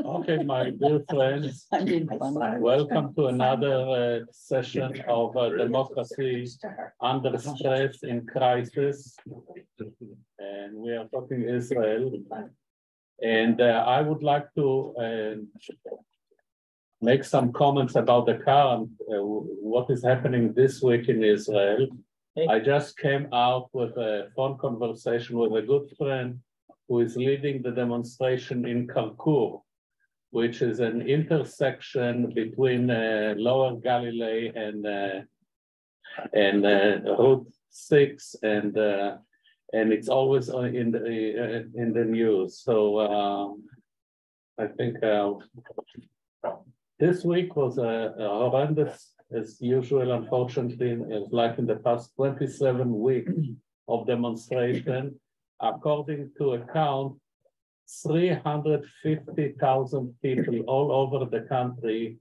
Okay, my dear friends, welcome to another session of Democracy Under Stress in Crisis. And we are talking Israel. And I would like to make some comments about the current, what is happening this week in Israel. I just came out with a phone conversation with a good friend who is leading the demonstration in Karkur, which is an intersection between Lower Galilee and Route 6, and it's always in the news. So I think this week was a horrendous, as usual. Unfortunately, like in the past 27 weeks of demonstration, according to account, 350,000 people all over the country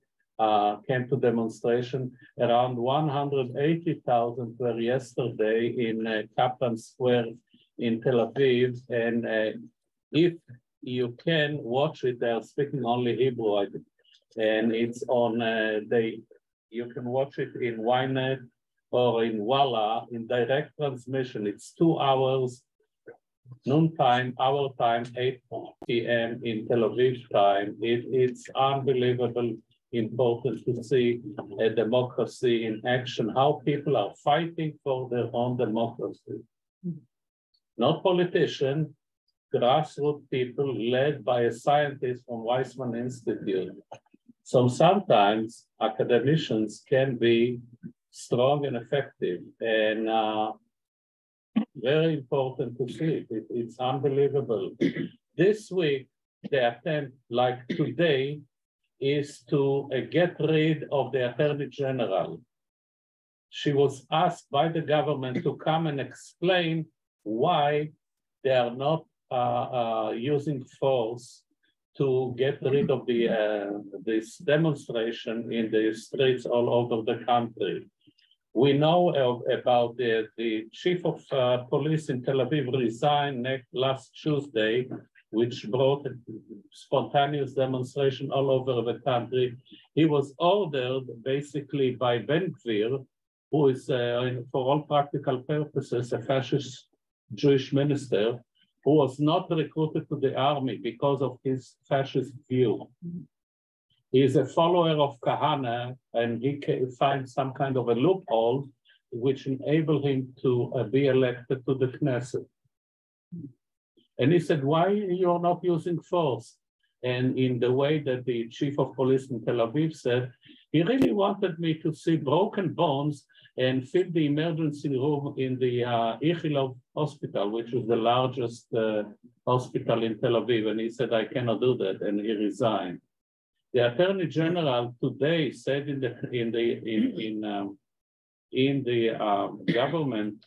came to demonstration. Around 180,000 were yesterday in Kaplan Square in Tel Aviv. And if you can watch it, they are speaking only Hebrew, I think. And it's on, you can watch it in Ynet or in Walla in direct transmission. It's 2 hours. Noontime, our time, 8 p.m. in Tel Aviv time. It's unbelievable important to see a democracy in action, how people are fighting for their own democracy. Not politicians, grassroots people led by a scientist from Weizmann Institute. So sometimes academicians can be strong and effective, and very important to see it. It's unbelievable. This week, the attempt, like today, is to get rid of the Attorney General. She was asked by the government to come and explain why they are not using force to get rid of this demonstration in the streets all over the country. We know about the chief of police in Tel Aviv resigned last Tuesday, which brought a spontaneous demonstration all over the country. He was ordered basically by Ben Gvir, who is, for all practical purposes, a fascist Jewish minister, who was not recruited to the army because of his fascist view. He is a follower of Kahana, and he can find some kind of a loophole which enabled him to be elected to the Knesset. And he said, why you're not using force? And in the way that the chief of police in Tel Aviv said, he really wanted me to see broken bones and fill the emergency room in the Ichilov hospital, which is the largest hospital in Tel Aviv. And he said, I cannot do that, and he resigned. The Attorney General today said in the government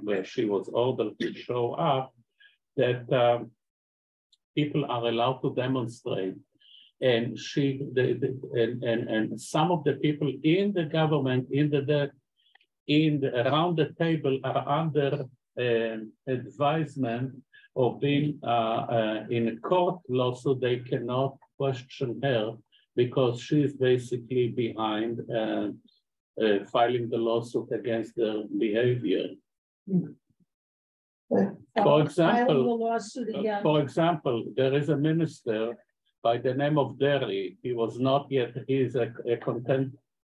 where she was ordered to show up that people are allowed to demonstrate, and and some of the people in the government around the table are under advisement of being in a court lawsuit. They cannot question her because she's basically behind filing the lawsuit against their behavior. For example, there is a minister by the name of Derry. He was not yet, he is a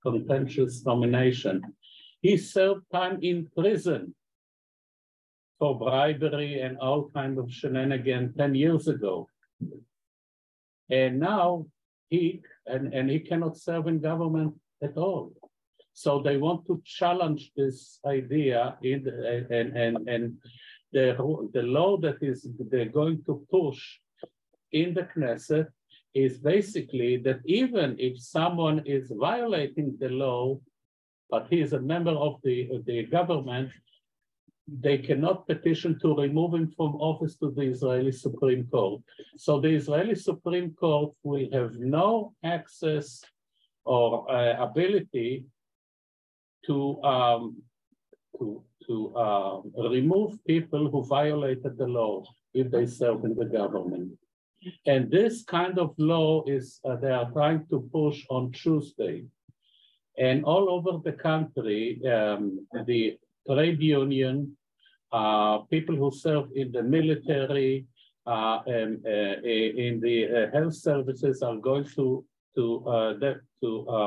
contentious nomination. He served time in prison for bribery and all kinds of shenanigans 10 years ago. And now he cannot serve in government at all. So they want to challenge this idea and the law that they're going to push in the Knesset is basically that even if someone is violating the law, but he is a member of the government, they cannot petition to remove him from office to the Israeli Supreme Court. So the Israeli Supreme Court will have no access or ability to remove people who violated the law if they serve in the government. And this kind of law is, they are trying to push on Tuesday. And all over the country, the trade union, people who serve in the military, in the health services are going to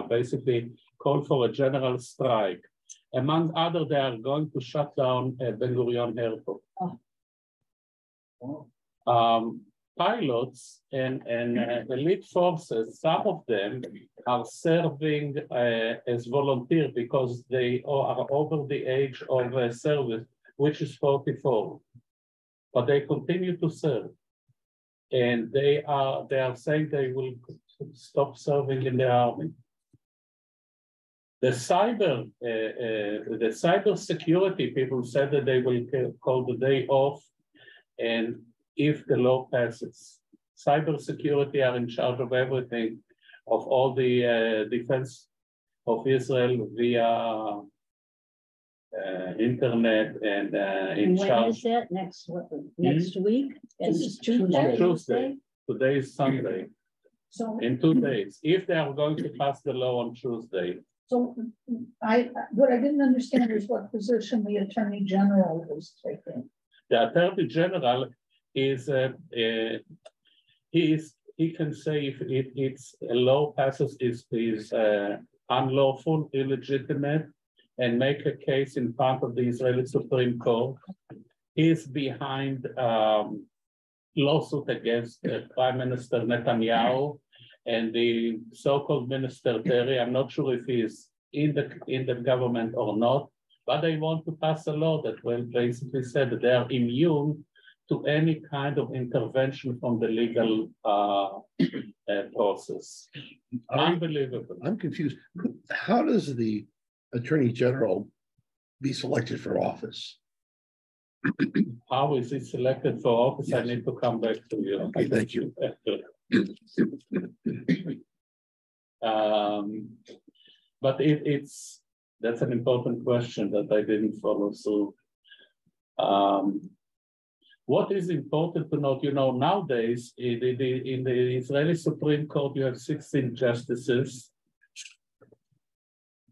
basically call for a general strike. Among others, they are going to shut down Ben Gurion Airport. Pilots and elite forces, some of them are serving as volunteers because they are over the age of service, which is 44. But they continue to serve. And they are saying they will stop serving in the army. The cyber security people said that they will call the day off, and if the law passes, cyber security are in charge of everything, of all the defense of Israel via internet and in when charge. Is that next week? This is Tuesday. Today is Sunday. So in 2 days, if they are going to pass the law on Tuesday. So what I didn't understand is what position the Attorney General is taking. The Attorney General is he can say if it's a law passes is unlawful, illegitimate, and make a case in front of the Israeli Supreme Court. He's behind lawsuit against Prime Minister Netanyahu and the so-called Minister Terry. I'm not sure if he's in the government or not, but they want to pass a law that will basically say that they are immune to any kind of intervention from the legal process. Unbelievable. I'm confused. How does the Attorney General be selected for office? How is he selected for office? Yes. I need to come back to you. Okay, thank you. But that's an important question that I didn't follow through. What is important to note, nowadays in the Israeli Supreme Court, you have 16 justices,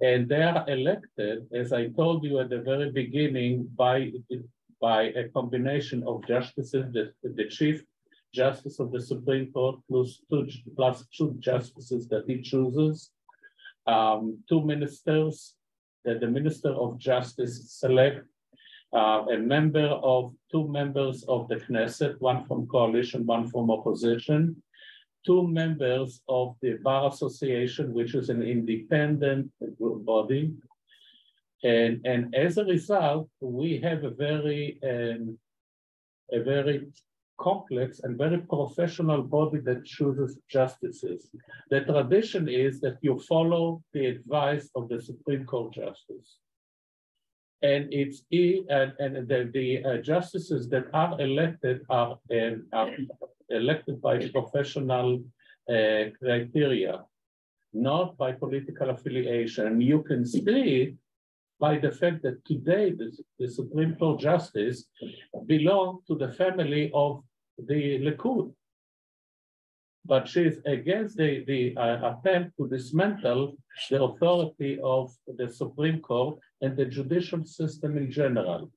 and they are elected, as I told you at the very beginning, by a combination of justices, the Chief Justice of the Supreme Court plus two justices that he chooses, 2 ministers that the Minister of Justice select, a member of 2 members of the Knesset, one from coalition, one from opposition, 2 members of the Bar Association, which is an independent body. And as a result, we have a very complex and very professional body that chooses justices. The tradition is that you follow the advice of the Supreme Court justice. And the justices that are elected are elected by professional criteria, not by political affiliation. You can see by the fact that today the Supreme Court justice belong to the family of the Likud. But she's against the attempt to dismantle the authority of the Supreme Court and the judicial system in general.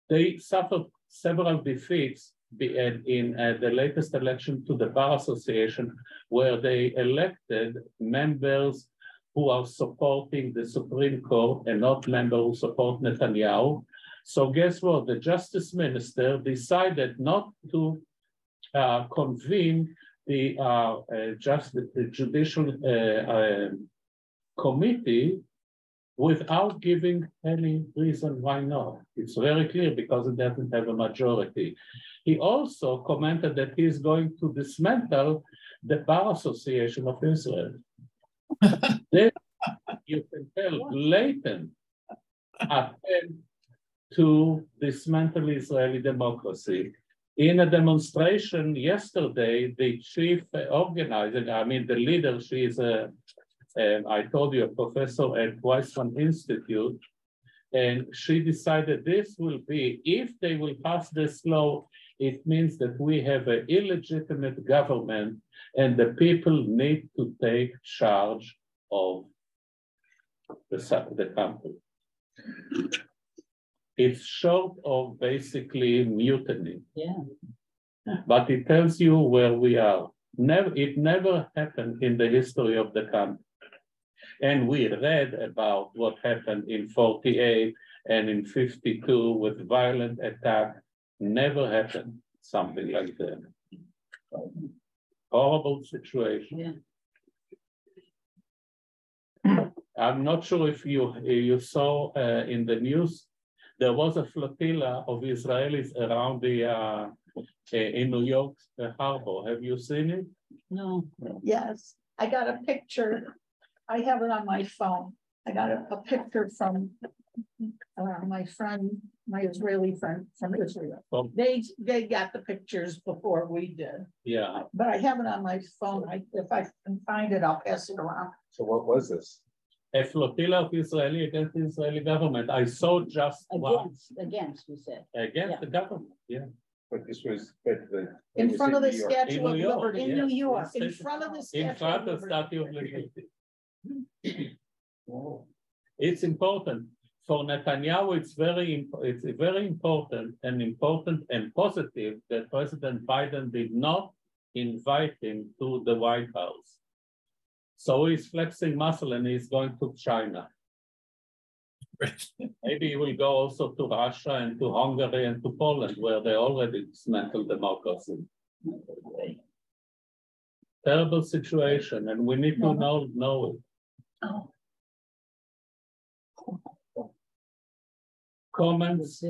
They suffered several defeats in the latest election to the Bar Association, where they elected members who are supporting the Supreme Court and not members who support Netanyahu. So guess what? The Justice Minister decided not to convene the judicial committee without giving any reason why not. It's very clear because it doesn't have a majority. He also commented that he's going to dismantle the Bar Association of Israel. Then you can tell blatant attempt to dismantle Israeli democracy. In a demonstration yesterday, the chief organizer, the leader, she is I told you, a professor at Weizmann Institute, and she decided this will be, if they will pass this law, It means that we have an illegitimate government and the people need to take charge of the country. It's short of basically mutiny. Yeah. But it tells you where we are. It never happened in the history of the country. And we read about what happened in 48 and in 52 with violent attack. Never happened something like that. Horrible situation. Yeah. I'm not sure if you saw in the news, there was a flotilla of Israelis around the in New York harbor. Have you seen it? No. Yes, I got a picture. I have it on my phone. I got a picture from my friend, my Israeli friend from Israel. Oh. They got the pictures before we did. Yeah. But I have it on my phone. If I can find it, I'll pass it around. So what was this? A flotilla of Israeli against the Israeli government. I saw just once. Against, you said. Against the government, yeah. But this was In front of the New York. Statue In of New York, Liberty. yes. In New York, Yes. in front of the In Statue of front of Liberty. Statue of Liberty. It's important. For Netanyahu, it's very important and positive that President Biden did not invite him to the White House. So he's flexing muscle and he's going to China. Maybe he will go also to Russia and to Hungary and to Poland, where they already dismantled democracy. Terrible situation, and we need to know it. Oh. Comments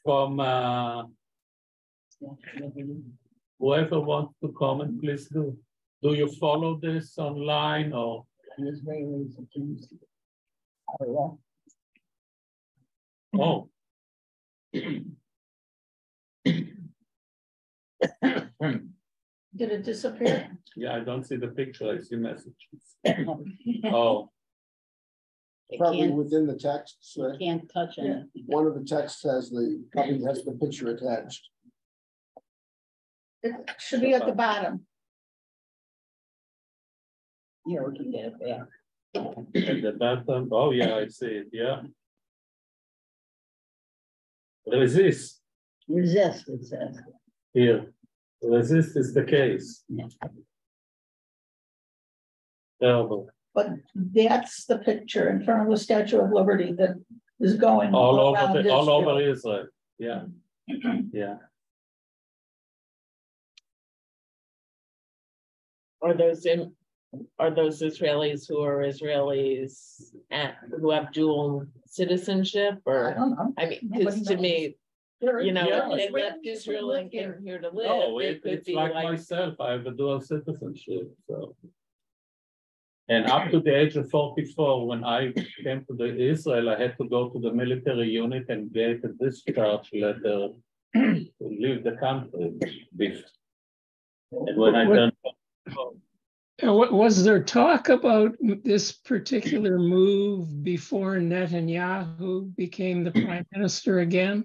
from whoever wants to comment, please do. Do you follow this online or? Israelis accused. Oh. Did it disappear? Yeah, I don't see the picture, I see messages. Oh, Probably within the text, so You can't touch it. one of the texts probably has the picture attached. It should be at the bottom. Yeah, we can get it back. at the bottom, oh yeah, I see it, yeah. Resist, Resist, it says. here. Resist is the case. Yeah. Terrible. But that's the picture in front of the Statue of Liberty that is going All around over Israel. Israel, yeah, yeah. Are those Israelis who are Israelis and who have dual citizenship, I or don't know. I mean, Nobody because to knows. me, They're you know, Yeah. they Israelis left who Israel live and came here to live. No, it could it's be like myself, I have a dual citizenship, so. And up to the age of 44, when I came to Israel, I had to go to the military unit and get a discharge letter to leave the country. And when I turned, Was there talk about this particular move before Netanyahu became the prime minister again?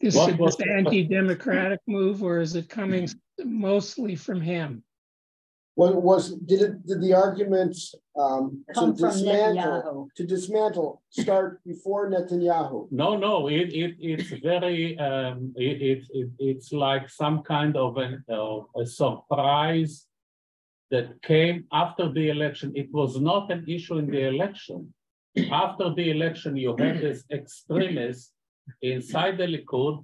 This What was this anti-democratic move, or is it coming mostly from him? Did the arguments Come from Netanyahu. to dismantle start before Netanyahu? no, it's very, it's like some kind of a surprise that came after the election. It was not an issue in the election. After the election, you had this extremist inside the Likud,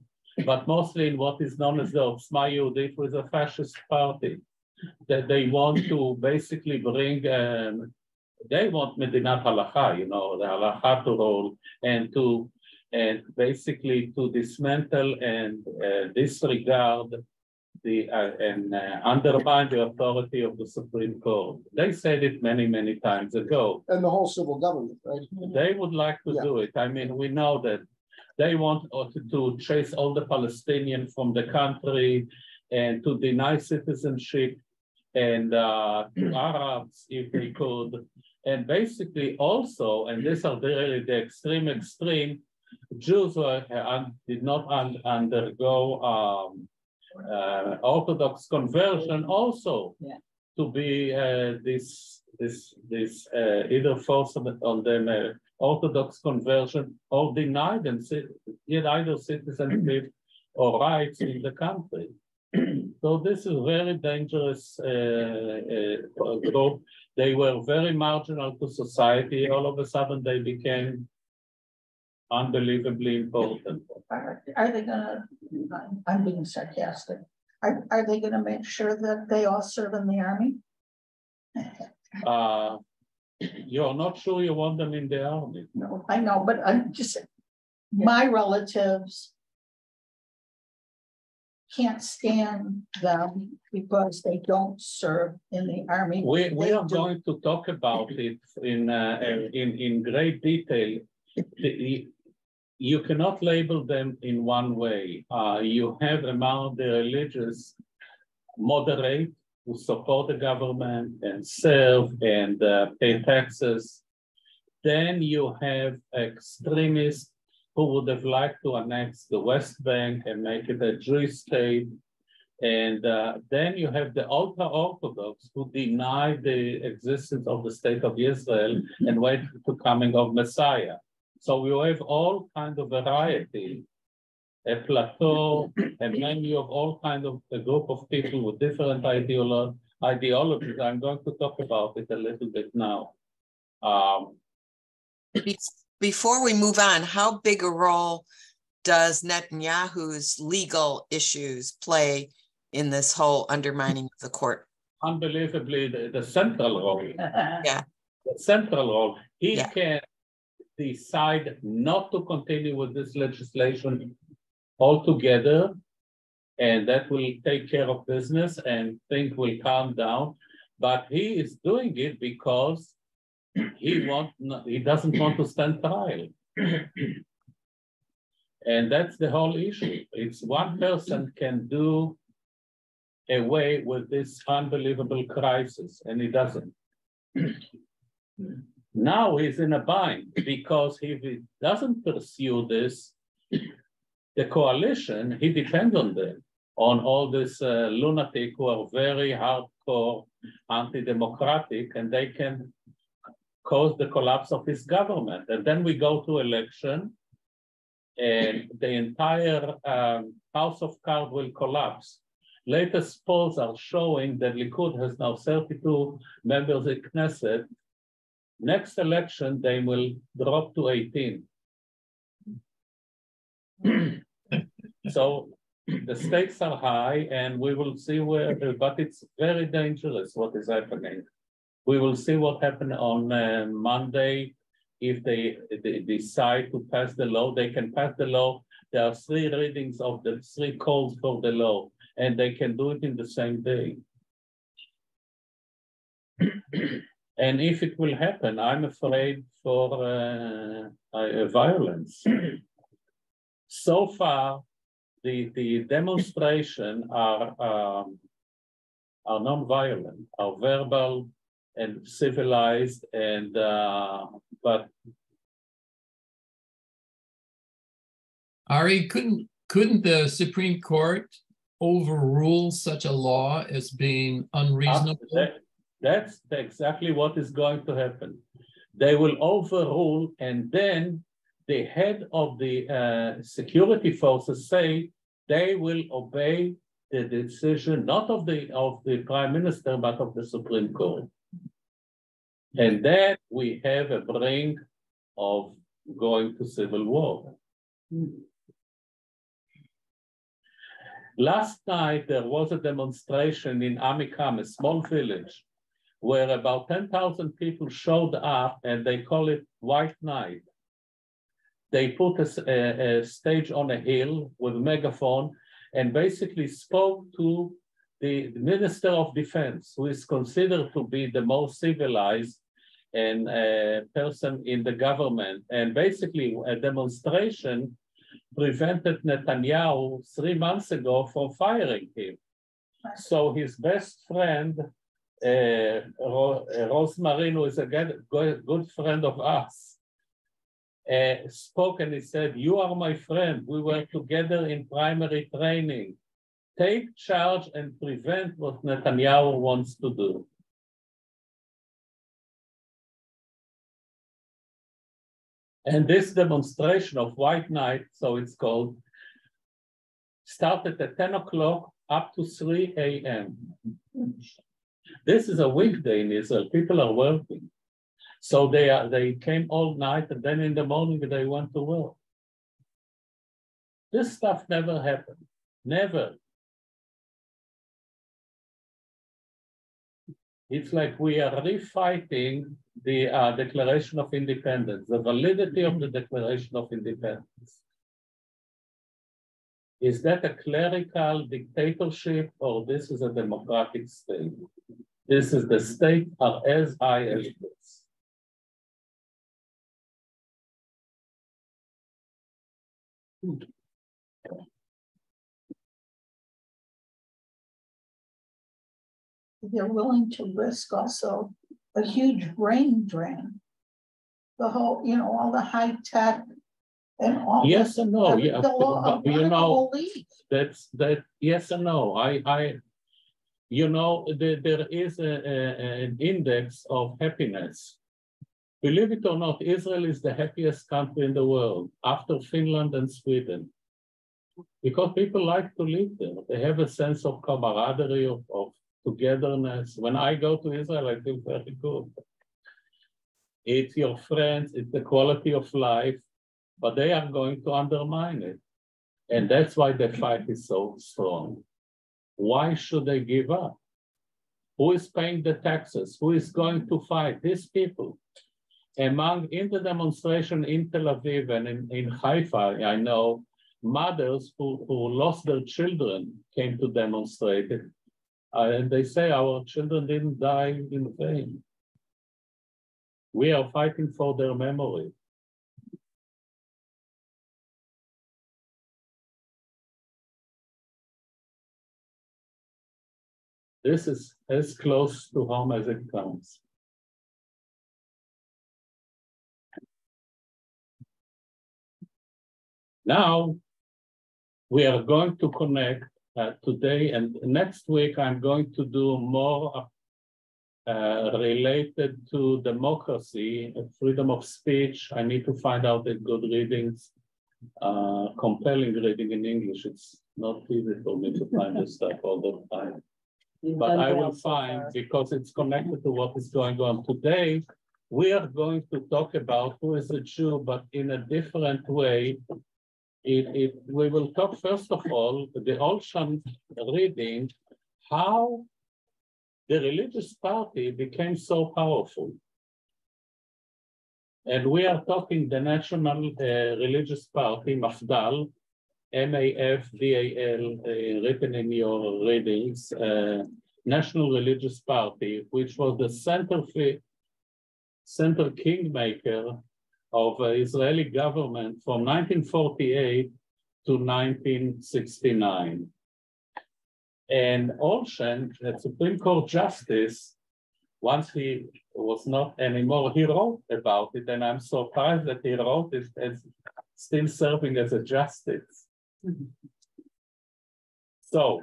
but mostly in what is known as the Otzma Yehudit, with a fascist party, that they want to basically bring, they want Medinat Halacha, you know, the Halacha to rule, and basically to dismantle and disregard and undermine the authority of the Supreme Court. They said it many, many times ago. And the whole civil government, right? They would like to do it. I mean, we know that they want to chase all the Palestinians from the country and to deny citizenship and to Arabs if they could. And basically also, and these are really the extreme, Jews did not undergo Orthodox conversion also to be either forced on them Orthodox conversion or denied them either citizenship or rights in the country. So this is a very dangerous group. They were very marginal to society. All of a sudden they became unbelievably important. Are they gonna, I'm being sarcastic, are they gonna make sure that they all serve in the army? You're not sure you want them in the army? No, I know, but I'm just, my relatives can't stand them because they don't serve in the army. We are going to talk about it in great detail. You cannot label them in one way. You have among the religious moderate who support the government and serve and pay taxes. Then you have extremists who would have liked to annex the West Bank and make it a Jewish state. And then you have the ultra-Orthodox who deny the existence of the state of Israel and wait for the coming of Messiah. So you have all kinds of variety, a plateau, and then you have all kinds of a group of people with different ideologies. I'm going to talk about it a little bit now. Before we move on, how big a role does Netanyahu's legal issues play in this whole undermining of the court? Unbelievably, the central role. Yeah. The central role. He Yeah. can decide not to continue with this legislation altogether, and that will take care of business and things will calm down. But he is doing it because he doesn't want to stand trial. And that's the whole issue. It's one person can do away with this unbelievable crisis, and he doesn't. Now he's in a bind because if he doesn't pursue this, the coalition, he depends on them, on all this lunatic who are very hardcore anti-democratic, and they can cause the collapse of his government. And then we go to election, and the entire house of cards will collapse. Latest polls are showing that Likud has now 32 members in Knesset. Next election, they will drop to 18. So the stakes are high, and we will see where, but it's very dangerous what is happening. We will see what happened on Monday. If they decide to pass the law, they can pass the law. There are 3 readings of the 3 calls for the law, and they can do it in the same day. And if it will happen, I'm afraid for violence. So far, the demonstration are non-violent, are verbal and civilized, and but Ari, couldn't the Supreme Court overrule such a law as being unreasonable? That's exactly what is going to happen. They will overrule, and then the head of the security forces say they will obey the decision, not of the prime minister, but of the Supreme Court. And then we have a brink of going to civil war. Last night, there was a demonstration in Amikam, a small village, where about 10,000 people showed up, and they call it White Night. They put a stage on a hill with a megaphone and basically spoke to the Minister of Defense, who is considered to be the most civilized and person in the government. And basically a demonstration prevented Netanyahu 3 months ago from firing him. So his best friend, Rosemarin, who is a good friend of us, spoke and he said, "You are my friend. We were together in primary training. Take charge and prevent what Netanyahu wants to do." And this demonstration of White Night, so it's called, started at 10 o'clock up to 3 a.m. This is a weekday in Israel. People are working. So they came all night and then in the morning they went to work. This stuff never happened, never. It's like we are refighting the Declaration of Independence, the validity of the Declaration of Independence. Is that a clerical dictatorship or this is a democratic state? This is the state are as high as this. They're willing to risk also a huge brain drain. The whole, all the high tech and all. Yes and no, yeah, but that yes and no. There is an index of happiness. Believe it or not, Israel is the happiest country in the world after Finland and Sweden. Because people like to live there. They have a sense of camaraderie, of togetherness. When I go to Israel, I feel very good. It's your friends, it's the quality of life, but they are going to undermine it. And that's why the fight is so strong. Why should they give up? Who is paying the taxes? Who is going to fight? These people. In the demonstration in Tel Aviv and in Haifa, I know mothers who lost their children came to demonstrate it. And they say our children didn't die in vain. We are fighting for their memory. This is as close to home as it comes. Now, we are going to connect today and next week. I'm going to do more related to democracy, freedom of speech. I need to find out the good readings, compelling reading in English. It's not easy for me to find this stuff all the time. But I will find, because it's connected to what is going on. Today, we are going to talk about who is a Jew, but in a different way. We will talk, first of all, the Olshan reading, how the religious party became so powerful. And we are talking the National Religious Party, MAFDAL, M-A-F-D-A-L, written in your readings, National Religious Party, which was the center kingmaker of the Israeli government from 1948 to 1969. And Olshan, the Supreme Court Justice, once he was not anymore, he wrote about it, and I'm surprised that he wrote it as still serving as a justice. So,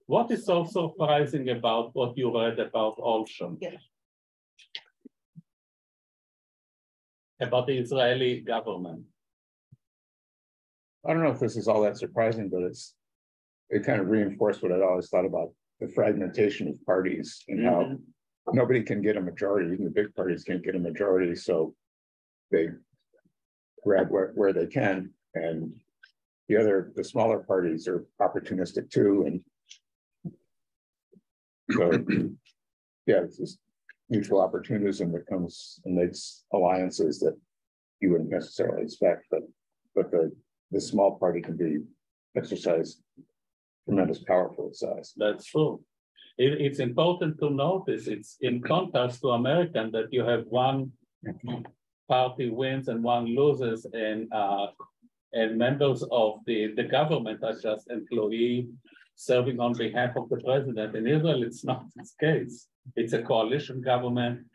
what is so surprising about what you read about Olshan? Yeah. About the Israeli government? I don't know if this is all that surprising, but it kind of reinforced what I'd always thought about the fragmentation of parties and how nobody can get a majority. Even the big parties can't get a majority, so they grab where they can, and the smaller parties are opportunistic too, and so yeah, it's just mutual opportunism that comes and makes alliances that you wouldn't necessarily expect, but the small party can be exercise tremendous power for its size. That's true. It's important to notice, it's in contrast to American that you have one party wins and one loses, and members of the government are just employees serving on behalf of the president. In Israel, it's not this case. It's a coalition government.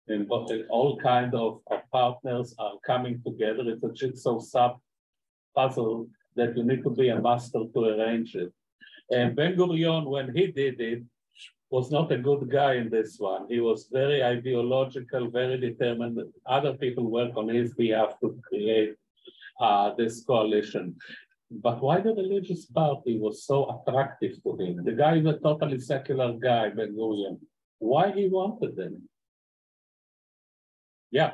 and all kinds of partners are coming together. It's a jigsaw puzzle that you need to be a master to arrange it. And Ben-Gurion, when he did it, was not a good guy in this one. He was very ideological, very determined. Other people work on his behalf to create this coalition. But why the religious party was so attractive to him? The guy is a totally secular guy, Ben-Gurion. Why he wanted them? Yeah.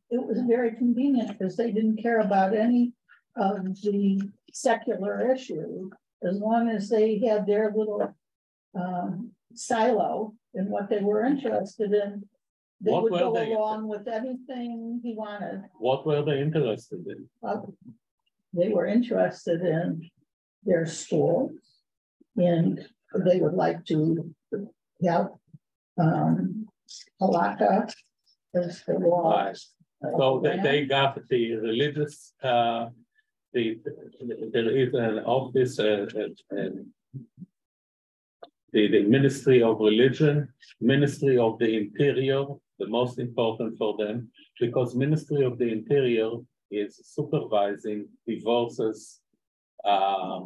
It was very convenient because they didn't care about any of the secular issues. As long as they had their little silo in what they were interested in, they would go along with anything he wanted. What were they interested in? They were interested in their schools, and they would like to have halakha as the law. Right. So they got the religious, there is an office, the Ministry of Religion, Ministry of the Interior, the most important for them, because Ministry of the Interior is supervising divorces,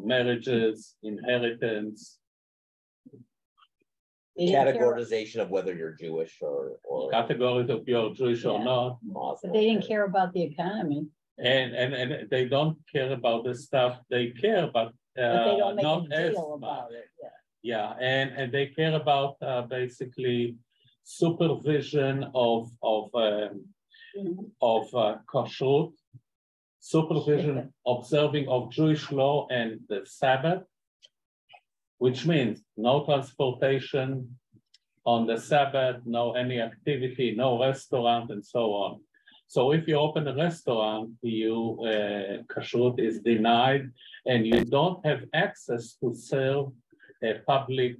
marriages, inheritance. Categorization of whether you're Jewish or Categories of you're Jewish or not. But they didn't care about the economy. And they don't care about this stuff. They care, but But they don't make not a as deal about much. it. Yeah. Yeah, and they care about basically supervision of kashrut, supervision, observing of Jewish law and the Sabbath, which means no transportation on the Sabbath, no any activity, no restaurant, and so on. So if you open a restaurant, you kashrut is denied, and you don't have access to serve public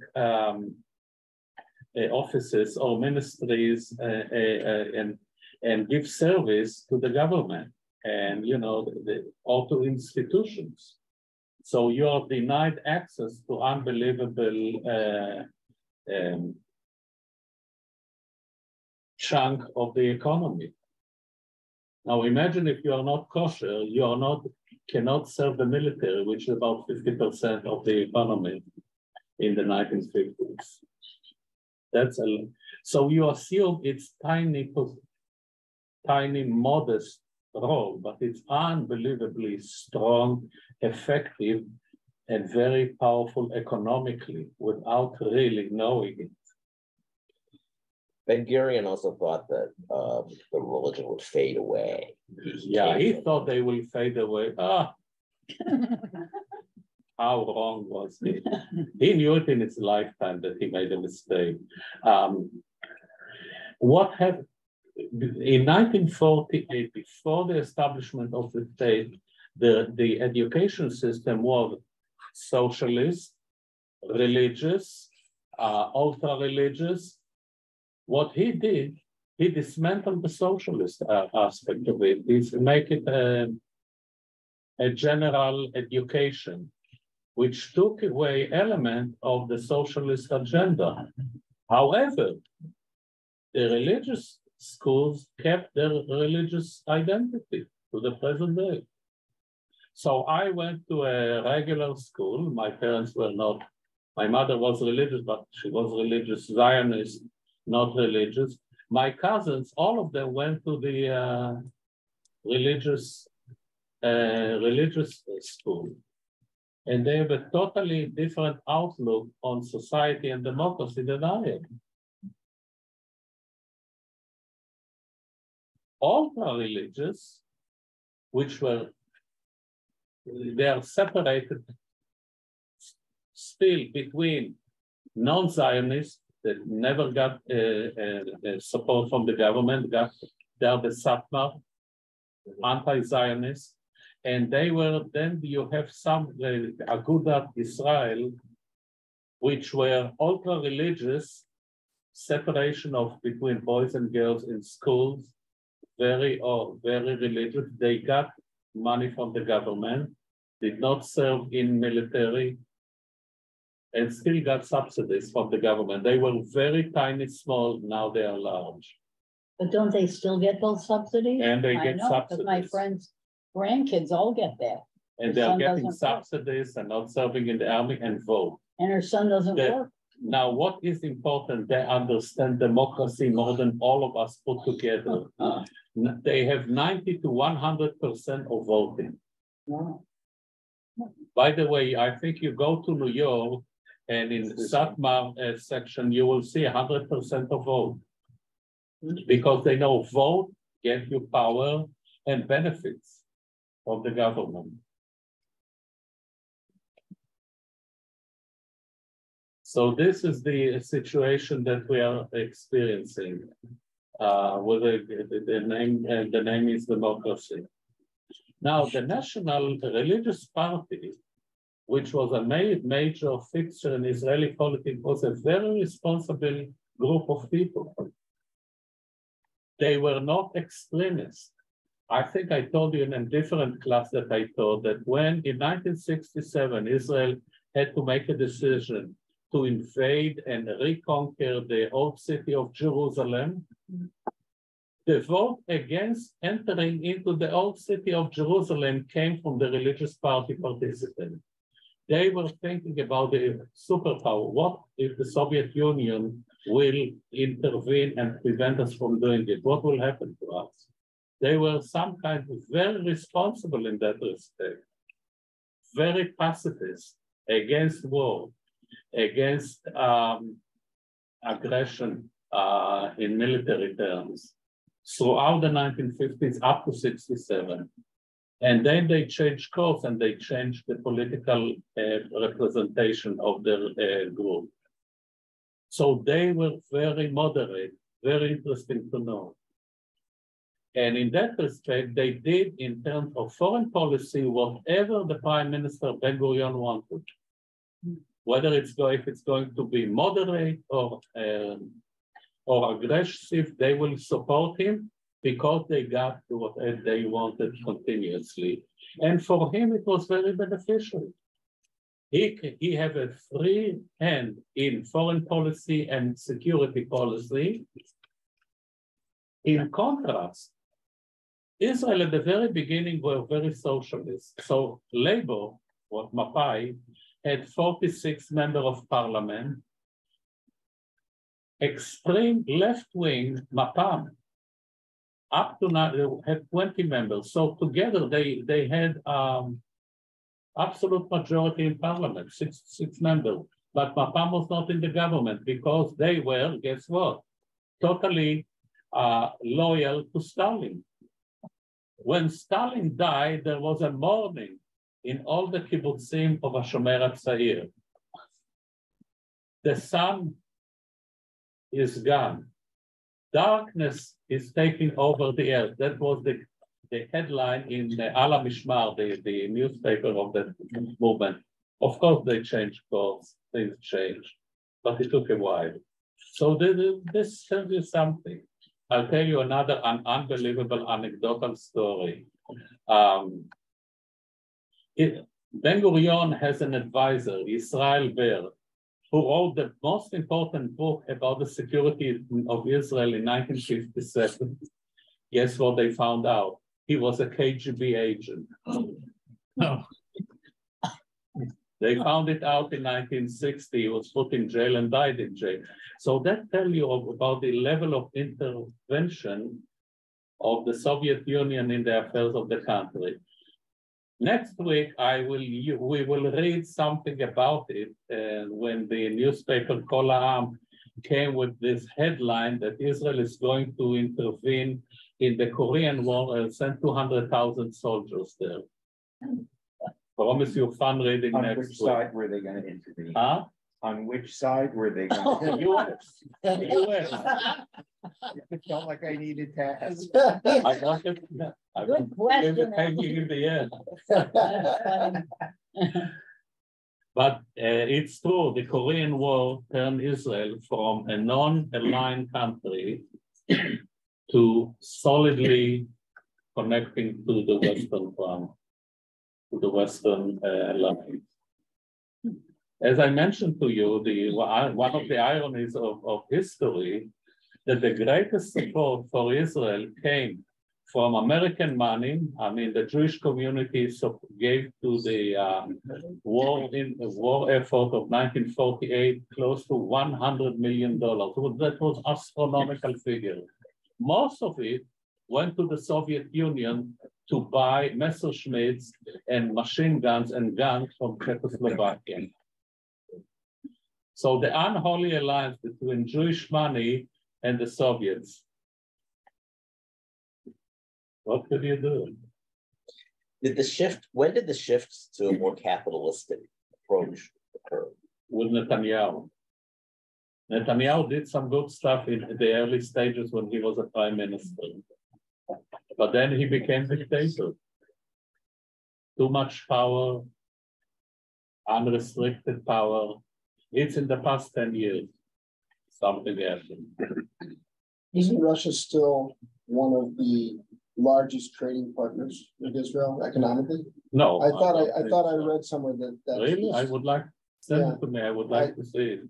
offices or ministries and give service to the government and or to institutions. So you are denied access to unbelievable chunk of the economy. Now imagine if you are not kosher, cannot serve the military, which is about 50% of the economy in the 1950s. So you assume it's tiny, modest role, but it's unbelievably strong, effective, and very powerful economically without really knowing it. Ben-Gurion also thought that the religion would fade away. He thought they will fade away. How wrong was he? He knew it in his lifetime that he made a mistake. What happened in 1948, before the establishment of the state, the education system was socialist, religious, ultra-religious. What he did, he dismantled the socialist aspect of it. He make it a general education, which took away element of the socialist agenda. However, the religious schools kept their religious identity to the present day. So I went to a regular school. My parents were not, my mother was religious, but she was religious Zionist, not religious. My cousins, all of them went to the religious school. And they have a totally different outlook on society and democracy than I have. Ultra-religious, they are separated still between non-Zionists that never got support from the government, they are the Satmar, anti-Zionists, and then you have some Agudat Israel, which were ultra-religious, separation between boys and girls in schools, very religious. They got money from the government, did not serve in military, and still got subsidies from the government. They were very tiny, small, now they are large. But don't they still get those subsidies? And they I get know, 'cause my subsidies. friends' grandkids all get that. And Her they're son getting doesn't work. subsidies and not serving in the army and vote. And her son doesn't The- work. Now, what is important, they understand democracy more than all of us put together. They have 90 to 100% of voting. No. By the way, I think you go to New York and in the Satmar section, you will see 100% of vote. Because they know vote gives you power and benefits of the government. So this is the situation that we are experiencing. With the name is democracy. Now, the National Religious Party, which was a major fixture in Israeli politics, was a very responsible group of people. They were not extremists. I think I told you in a different class that I taught that when in 1967, Israel had to make a decision to invade and reconquer the old city of Jerusalem, the vote against entering into the old city of Jerusalem came from the religious party participants. They were thinking about the superpower. What if the Soviet Union will intervene and prevent us from doing it? What will happen to us? They were some kind of very responsible in that respect, very pacifist against war, against aggression in military terms throughout the 1950s up to 67. And then they changed course and they changed the political representation of their group. So they were very moderate, very interesting to know. And in that respect, they did in terms of foreign policy, whatever the Prime Minister Ben-Gurion wanted. Whether if it's going to be moderate or aggressive, they will support him because they got to what they wanted continuously. And for him, it was very beneficial. He had a free hand in foreign policy and security policy. In contrast, Israel at the very beginning were very socialist. So Labor, what Mapai, had 46 members of parliament. Extreme left-wing Mapam, up to now, had 20 members. So together they had absolute majority in parliament, six members. But Mapam was not in the government because they were, guess what? Totally loyal to Stalin. When Stalin died, there was a mourning in all the kibbutzim of HaShomer HaTzair. The sun is gone. Darkness is taking over the earth. That was the headline in the Ala Mishmar, the newspaper of the movement. Of course, they changed course, things changed, but it took a while. So this tells you something. I'll tell you another unbelievable anecdotal story. Ben-Gurion has an advisor, Israel Ber, who wrote the most important book about the security of Israel in 1957. Guess what they found out? He was a KGB agent. No. They found it out in 1960. He was put in jail and died in jail. So that tells you about the level of intervention of the Soviet Union in the affairs of the country. Next week, we will read something about it when the newspaper Kol Ha'am came with this headline that Israel is going to intervene in the Korean War and send 200,000 soldiers there. Promise you fun reading On next which week. side were they going to intervene? Huh? On which side were they going to? The US. The US. It felt like I needed to ask. I got it. I Good will question, leave it hanging in the air. That's But it's true, the Korean War turned Israel from a non-aligned country to solidly connecting to the Western front, to the Western alliance. As I mentioned to you, one of the ironies of history, that the greatest support for Israel came from American money. I mean, the Jewish community gave to the war effort of 1948 close to $100 million. That was astronomical figure. Most of it went to the Soviet Union to buy Messerschmitts and machine guns and guns from Czechoslovakia. So the unholy alliance between Jewish money and the Soviets. What could you do? When did the shift to a more capitalistic approach occur? With Netanyahu. Netanyahu did some good stuff in the early stages when he was a prime minister. But then he became dictator. Too much power, unrestricted power. It's in the past 10 years. Something happened. Isn't Russia still one of the largest trading partners with Israel economically? No. I thought I read somewhere that. Really? I would like, send it to me. I would like to see it.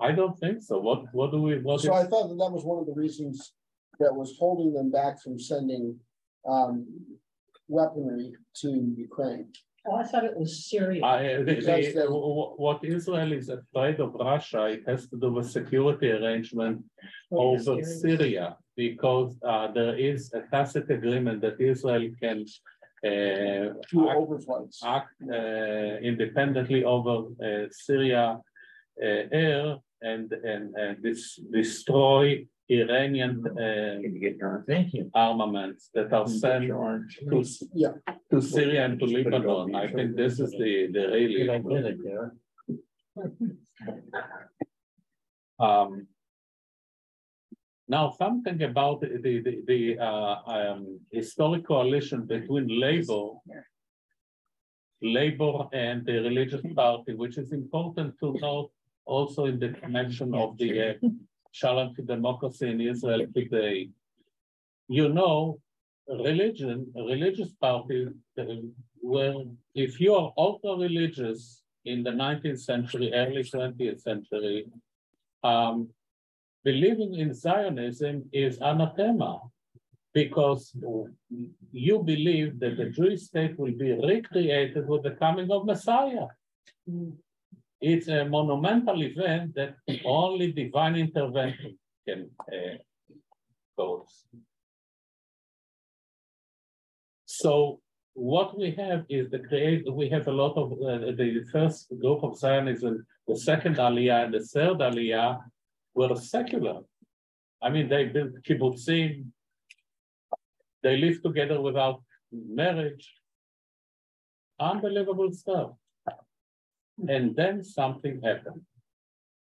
I don't think so. What do we? So I thought that was one of the reasons that was holding them back from sending weaponry to Ukraine. Oh, I thought it was Syria. What Israel is afraid of Russia, it has to do with security arrangement over Syria, because there is a tacit agreement that Israel can act independently over Syria air and destroy Iranian armaments that are sent to Syria and to Lebanon. I think this is the really. Now, something about the historic coalition between Labor and the religious party, which is important to note also in the connection of the challenge to democracy in Israel today. You know, religious parties were, if you are ultra religious in the 19th century, early 20th century, believing in Zionism is anathema, because you believe that the Jewish state will be recreated with the coming of Messiah. It's a monumental event that only divine intervention can cause. So what we have is we have a lot of the first group of Zionism, the second Aliyah and the third Aliyah were secular. I mean, they built kibbutzim, they live together without marriage. Unbelievable stuff. And then something happened.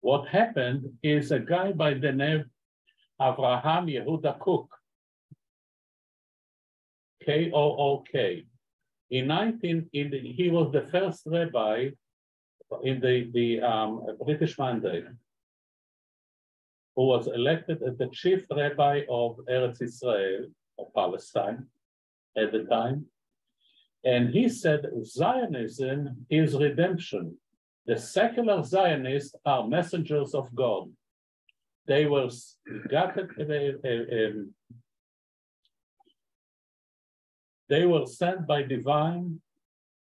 What happened is a guy by the name Avraham Yehuda Kook, K-O-O-K. He was the first rabbi in the British Mandate, who was elected as the chief rabbi of Eretz Israel, of Palestine, at the time. And he said Zionism is redemption. The secular Zionists are messengers of God. They were sent by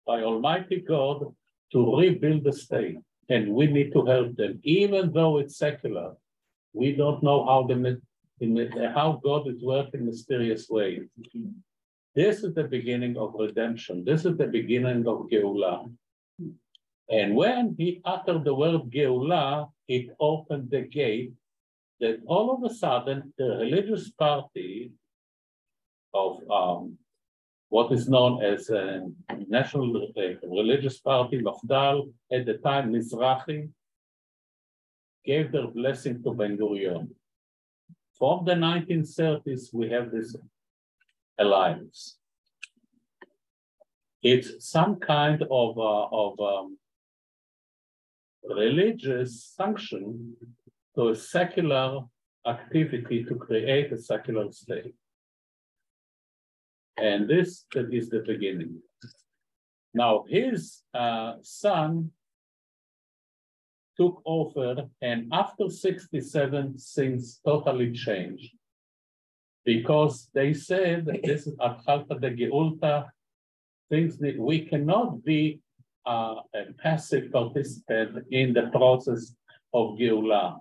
by Almighty God to rebuild the state. And we need to help them, even though it's secular. We don't know how God is working in mysterious ways. This is the beginning of redemption. This is the beginning of Geulah. And when he uttered the word Geulah, it opened the gate that all of a sudden the religious party of what is known as a National Religious Party, Mafdal, at the time Mizrahi, gave their blessing to Ben-Gurion. From the 1930s, we have this alliance. It's some kind of religious sanction to a secular activity to create a secular state. And this is the beginning. Now, his son took over, and after 67, things totally changed. Because they said that this is Atchalta de Geulta, things that we cannot be a passive participant in the process of Geulah.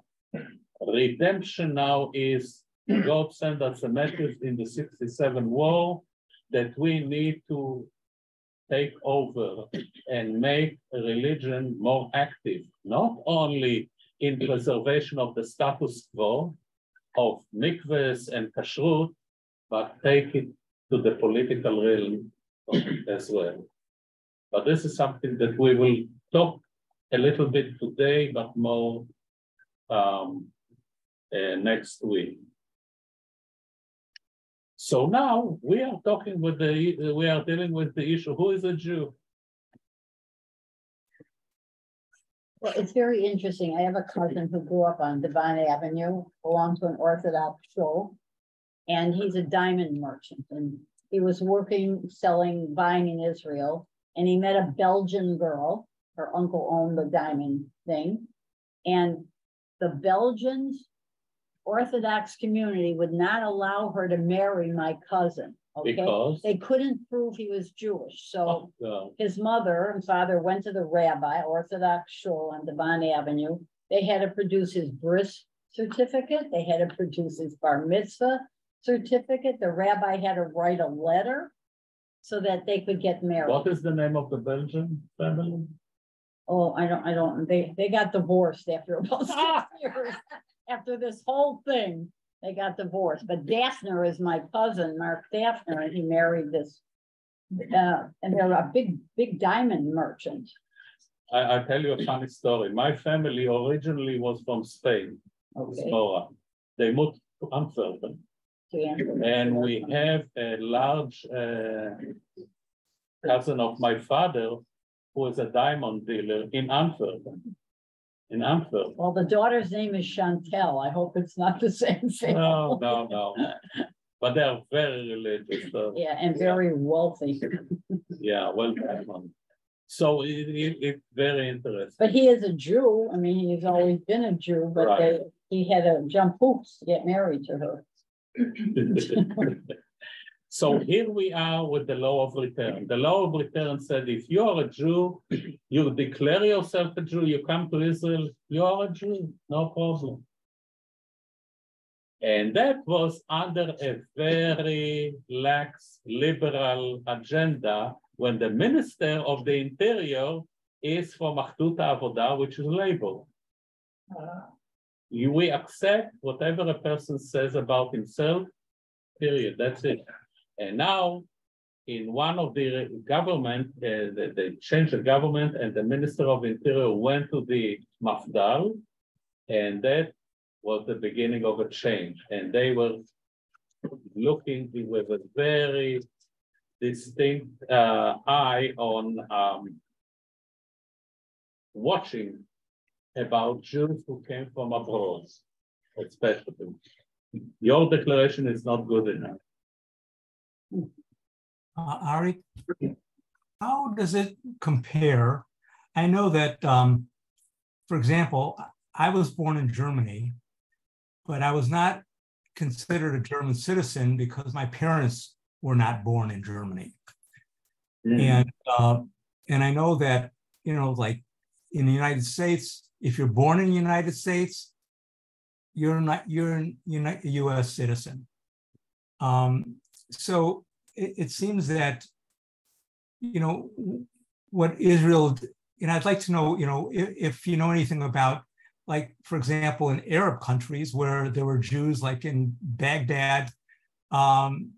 Redemption now is God sent us a message in the 67 war that we need to take over and make religion more active, not only in preservation of the status quo of mikvahs and kashrut, but take it to the political realm as well. But this is something that we will talk a little bit today, but more next week. So now we are talking with we are dealing with the issue, who is a Jew? Well, it's very interesting. I have a cousin who grew up on Devon Avenue, belonged to an Orthodox shul, and he's a diamond merchant. And he was buying in Israel, and he met a Belgian girl. Her uncle owned the diamond thing. And the Belgians Orthodox community would not allow her to marry my cousin. Okay, Because they couldn't prove he was Jewish. So his mother and father went to the rabbi, Orthodox shul on Devon Avenue. They had to produce his bris certificate. They had to produce his bar mitzvah certificate. The rabbi had to write a letter so that they could get married. What is the name of the Belgian family? Oh, I don't. They got divorced after about 6 years. After this whole thing, they got divorced. But Daphner is my cousin, Mark Daphner, and he married this. And they're a big diamond merchant. I tell you a funny story. My family originally was from Spain. Okay. So, they moved to Antwerp. And we have a large cousin of my father who is a diamond dealer in Antwerp. Well, the daughter's name is Chantel. I hope it's not the same thing. No. But they are very religious. So, yeah, and very wealthy. Yeah, well, so it's very interesting. But he is a Jew. I mean, he's always been a Jew, but Right. he had to jump hoops to get married to her. So here we are with the law of return. The law of return said if you are a Jew, you declare yourself a Jew, you come to Israel, you are a Jew, no problem. And that was under a very lax liberal agenda when the Minister of the Interior is from Achdut Avoda, which is labor. We accept whatever a person says about himself, period, that's it. And now, in one of the government, they changed the government and the Minister of Interior went to the Mafdal, and that was the beginning of a change. And they were looking with a very distinct eye on watching about Jews who came from abroad, especially. Your declaration is not good enough. Ari, how does it compare? I know that, for example, I was born in Germany, but I was not considered a German citizen because my parents were not born in Germany. And I know that, like in the United States, if you're born in the United States, you're a U.S. citizen. So it seems that, what Israel, and I'd like to know, if you know anything about, like, for example, in Arab countries where there were Jews, like in Baghdad, when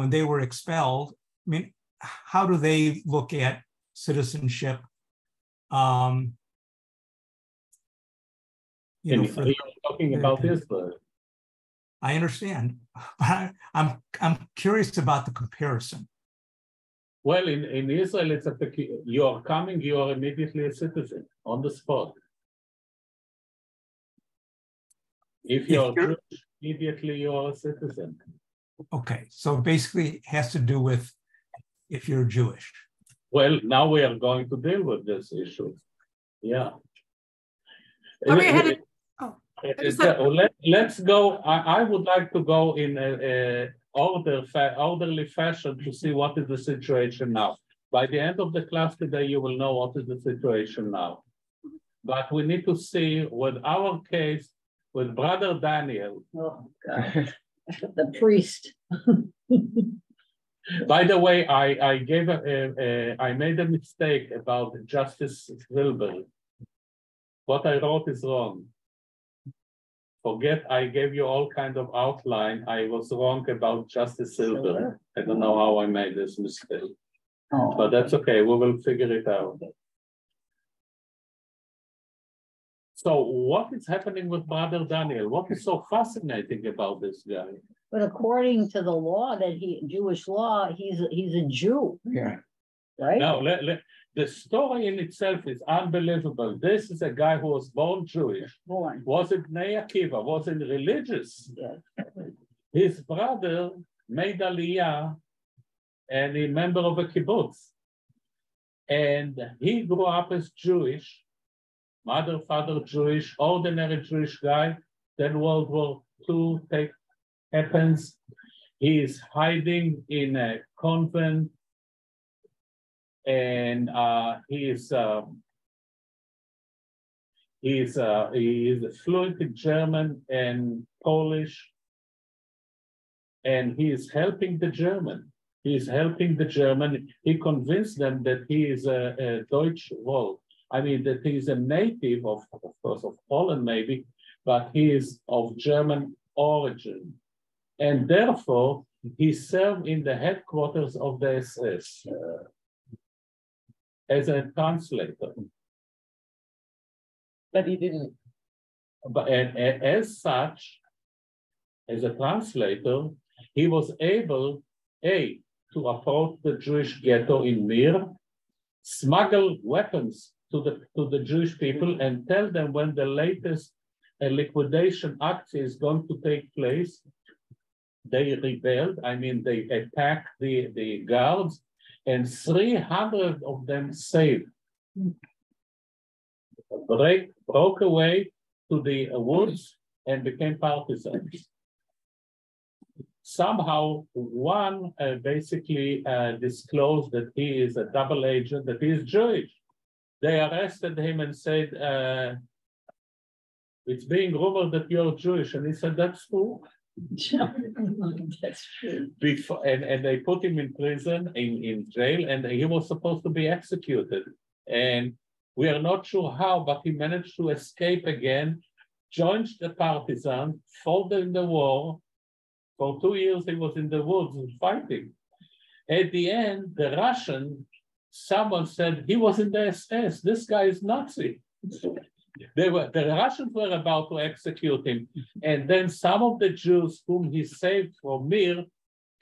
they were expelled, I mean, how do they look at citizenship? You're talking about Israel. I understand. I'm curious about the comparison. Well, in Israel, it's you are coming, you are immediately a citizen on the spot. If you are Jewish, immediately you are a citizen. Okay, so basically it has to do with if you're Jewish. Well, now we are going to deal with this issue. Yeah. Bobby, I had a, oh, I just had, Let's go. I would like to go in a orderly fashion to see what is the situation now. By the end of the class today, you will know what is the situation now. But we need to see with our case, with Brother Daniel. Oh, God. The priest. By the way, I made a mistake about Justice Wilbur. What I wrote is wrong. Forget, I gave you all kind of outline. I was wrong about Justice Silver. I don't know how I made this mistake. Oh. But that's okay, we will figure it out. So what is happening with Brother Daniel? What is so fascinating about this guy? But according to the law Jewish law, he's a Jew. Yeah. Right? Now, the story in itself is unbelievable. This is a guy who was born Jewish, was in Bnei Akiva, was in religious. Yes. His brother made Aliyah and a member of a kibbutz. And he grew up as Jewish, mother, father Jewish, ordinary Jewish guy. Then World War II happens. He is hiding in a convent, and he is fluent in German and Polish, and he is helping the German. He is helping the German. He convinced them that he is a Deutsch Wall. I mean, that he is a native of course, of Poland maybe, but he is of German origin. And therefore, he served in the headquarters of the SS as a translator. But he didn't. But as such, as a translator, he was able, to approach the Jewish ghetto in Mir, smuggle weapons to the Jewish people and tell them when the latest liquidation act is going to take place. They rebelled, I mean, they attacked the guards, and 300 of them saved. Broke away to the woods and became partisans. Somehow, one basically disclosed that he is a double agent, that he is Jewish. They arrested him and said, it's being rumored that you're Jewish. And he said, that's true. That's true. And they put him in prison, in jail, and he was supposed to be executed. And we are not sure how, but he managed to escape again, joined the partisans, fought in the war. For 2 years, he was in the woods fighting. At the end, someone said, he was in the SS. This guy is Nazi. The Russians were about to execute him. And then some of the Jews whom he saved from Mir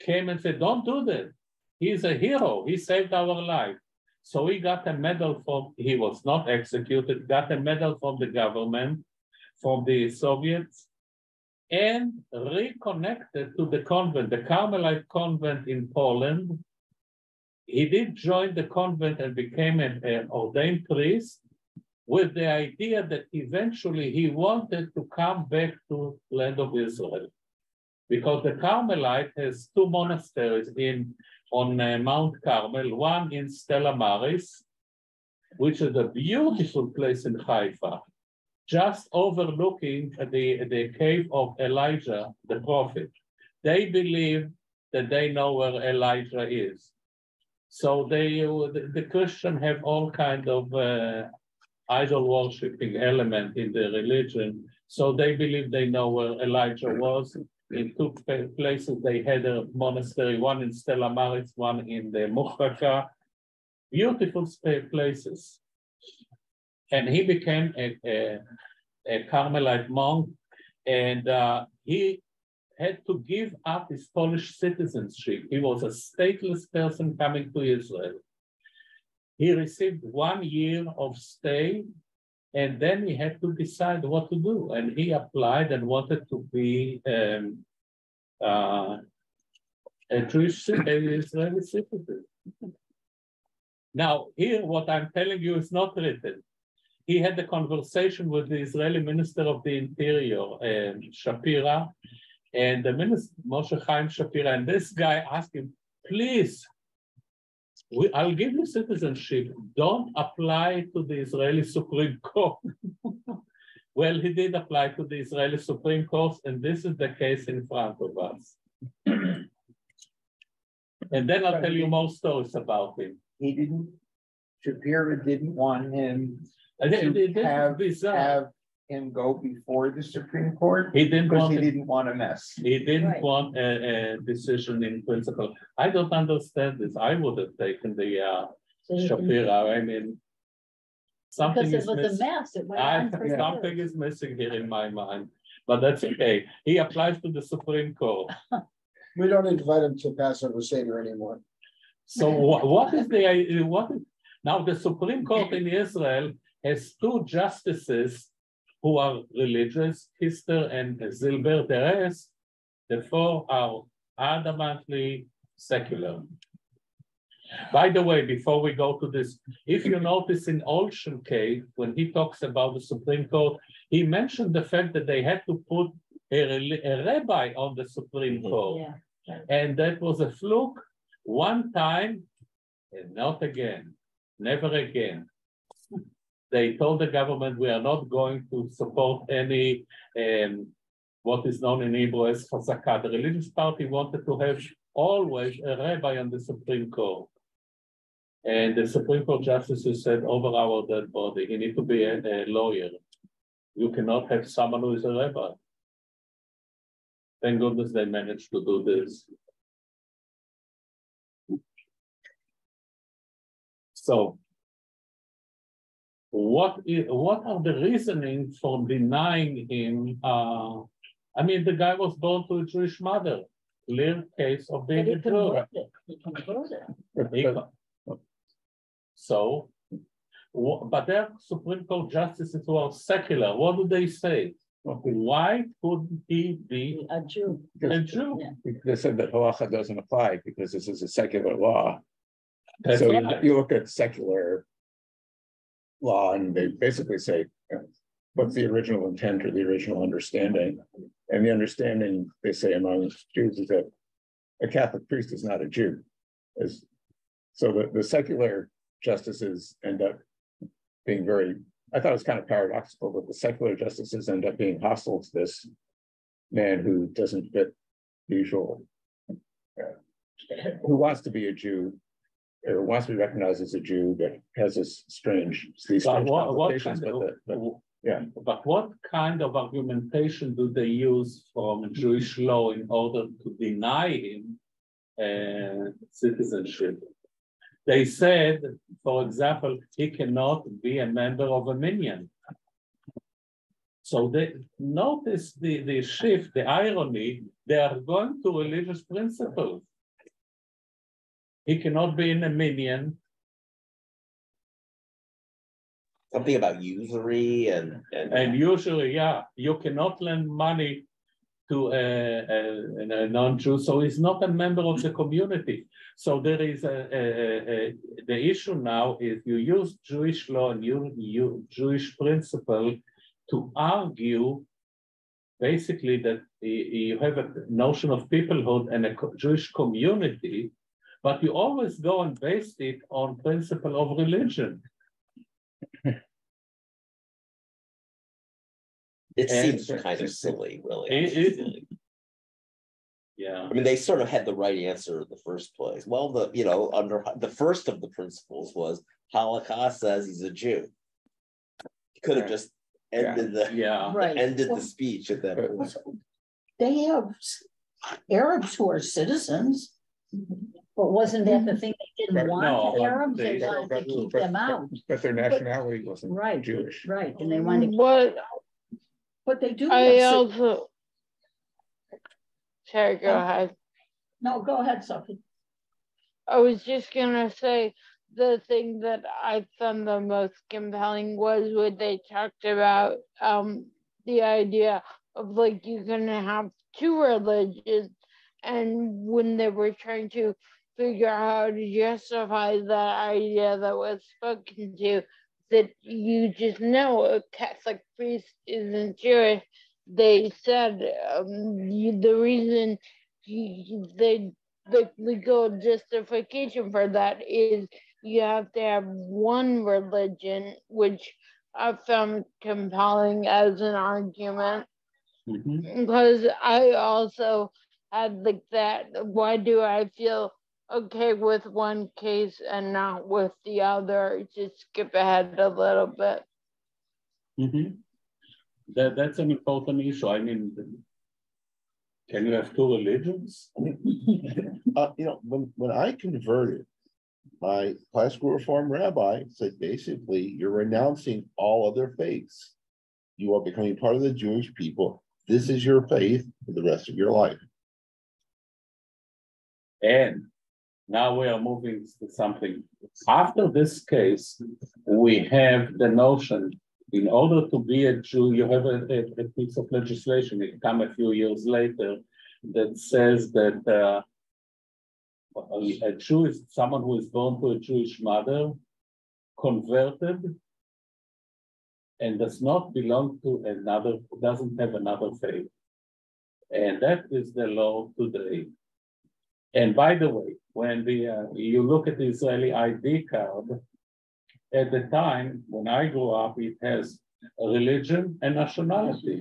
came and said, don't do that. He's a hero. He saved our life. So he got a medal he was not executed, got a medal from the government, from the Soviets, and reconnected to the convent, the Carmelite convent in Poland. He did join the convent and became an ordained priest, with the idea that eventually he wanted to come back to land of Israel. Because the Carmelite has 2 monasteries on Mount Carmel, one in Stella Maris, which is a beautiful place in Haifa, just overlooking the cave of Elijah, the prophet. They believe that they know where Elijah is. So the Christians have all kind of idol worshipping element in the religion. So they believe they know where Elijah was. In 2 places, they had a monastery, one in Stella Maris, one in the Muhraka. Beautiful places. And he became a Carmelite monk, and he had to give up his Polish citizenship. He was a stateless person coming to Israel. He received 1 year of stay, and then he had to decide what to do. And he applied and wanted to be a Jewish Israeli citizen. Now, here, what I'm telling you is not written. he had a conversation with the Israeli Minister of the Interior, Shapira, and the minister, Moshe Chaim Shapira, and this guy asked him, please, I'll give you citizenship. Don't apply to the Israeli Supreme Court. Well, he did apply to the Israeli Supreme Court, and this is the case in front of us. And then I'll tell you more stories about him. He didn't, Shapira didn't want him to have him go before the Supreme Court. He didn't because want he didn't want a mess. He didn't Right. want a decision in principle. I don't understand this. I would have taken the Shapira. I mean, something Because is it was a missing. mess. It went on for Something years. is missing here in my mind, but that's okay. He applies to the Supreme Court. We don't invite him to Passover Seder anymore. So what is the now the Supreme Court in Israel has two justices who are religious, Hister and Zilber. The rest, the four are adamantly secular. By the way, before we go to this, if you notice in Olshan case, when he talks about the Supreme Court, he mentioned the fact that they had to put a rabbi on the Supreme Court. Yeah. And that was a fluke one time and not again, never again. They told the government, we are not going to support any, what is known in Hebrew as chazakah. The religious party wanted to have always a rabbi on the Supreme Court. And the Supreme Court justices said, over our dead body, he needs to be a lawyer. You cannot have someone who is a rabbi. Thank goodness they managed to do this. So, what are the reasoning for denying him? I mean, the guy was born to a Jewish mother. Clear case of being a Jew. He can vote it. So, but there are Supreme Court justices who are secular. What do they say? Why couldn't he be A Jew? a Jew? Yeah. They said that halacha doesn't apply because this is a secular law. That's So right. you look at secular law and they basically say, what's the original intent or the original understanding? And the understanding, they say among Jews, is that a Catholic priest is not a Jew. So the secular justices end up being very, I thought it was kind of paradoxical, but the secular justices end up being hostile to this man who doesn't fit the usual, who wants to be a Jew, or wants to be recognized as a Jew, that has these strange complications. But what kind of argumentation do they use from Jewish law in order to deny him citizenship? They said, for example, he cannot be a member of a minyan. So they notice the shift, the irony, they are going to religious principles. He cannot be in a minyan. Something about usury and usually, yeah, you cannot lend money to a non-Jew, so he's not a member of the community. So there is the issue now is you use Jewish law and you Jewish principle to argue basically that you have a notion of peoplehood and a Jewish community, but you always go and base it on principle of religion. It seems kind of silly, really. Yeah. I mean, they sort of had the right answer in the first place. Well, under the first of the principles was Holocaust says he's a Jew. He could have just ended the speech at that point. They have Arabs who are citizens. But wasn't that the thing? They didn't want the Arabs, they wanted to keep them out. But their nationality wasn't Jewish. Right, and they wanted to. But they do. I also. Sorry, go ahead. No, go ahead, Sophie. I was just gonna say the thing that I found the most compelling was when they talked about the idea of like you're gonna have two religions, and when they were trying to figure out how to justify that idea that was spoken to, that you just know a Catholic priest isn't Jewish. They said the reason the legal justification for that is you have to have one religion, which I found compelling as an argument. Because I also had like that, why do I feel okay with one case and not with the other? Just skip ahead a little bit. That's an important issue. I mean, can you have two religions? When I converted, my classical reform rabbi said, basically, you're renouncing all other faiths. You are becoming part of the Jewish people. This is your faith for the rest of your life. And now we are moving to something. After this case, we have the notion, in order to be a Jew, you have a piece of legislation, it come a few years later, that says that a Jew is someone who is born to a Jewish mother, converted, and does not belong to another, doesn't have another faith. And that is the law today. And by the way, when you look at the Israeli ID card, at the time when I grew up, it has religion and nationality.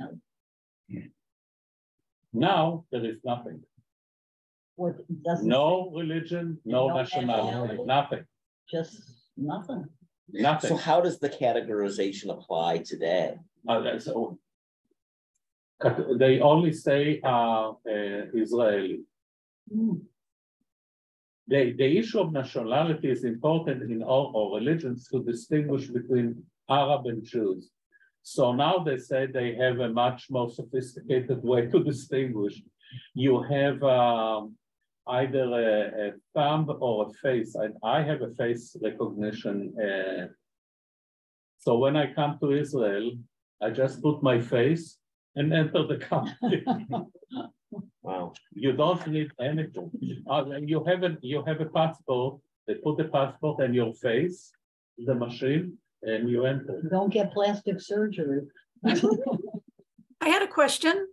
Now there is nothing. No religion, no nationality, nothing. Just nothing. Nothing. So how does the categorization apply today? They only say Israeli. The issue of nationality is important in all religions to distinguish between Arab and Jews. So now they say they have a much more sophisticated way to distinguish. You have either a thumb or a face. I have a face recognition. So when I come to Israel, I just put my face and enter the country. Wow. You don't need anything. You have a passport. They put the passport and your face, the machine, and you enter. Don't get plastic surgery. I had a question.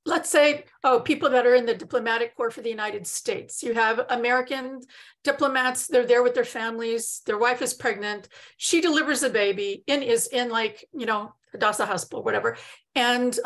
Let's say, people that are in the diplomatic corps for the United States. You have American diplomats, they're there with their families, their wife is pregnant, she delivers a baby in like, Hadassah Hospital, whatever. And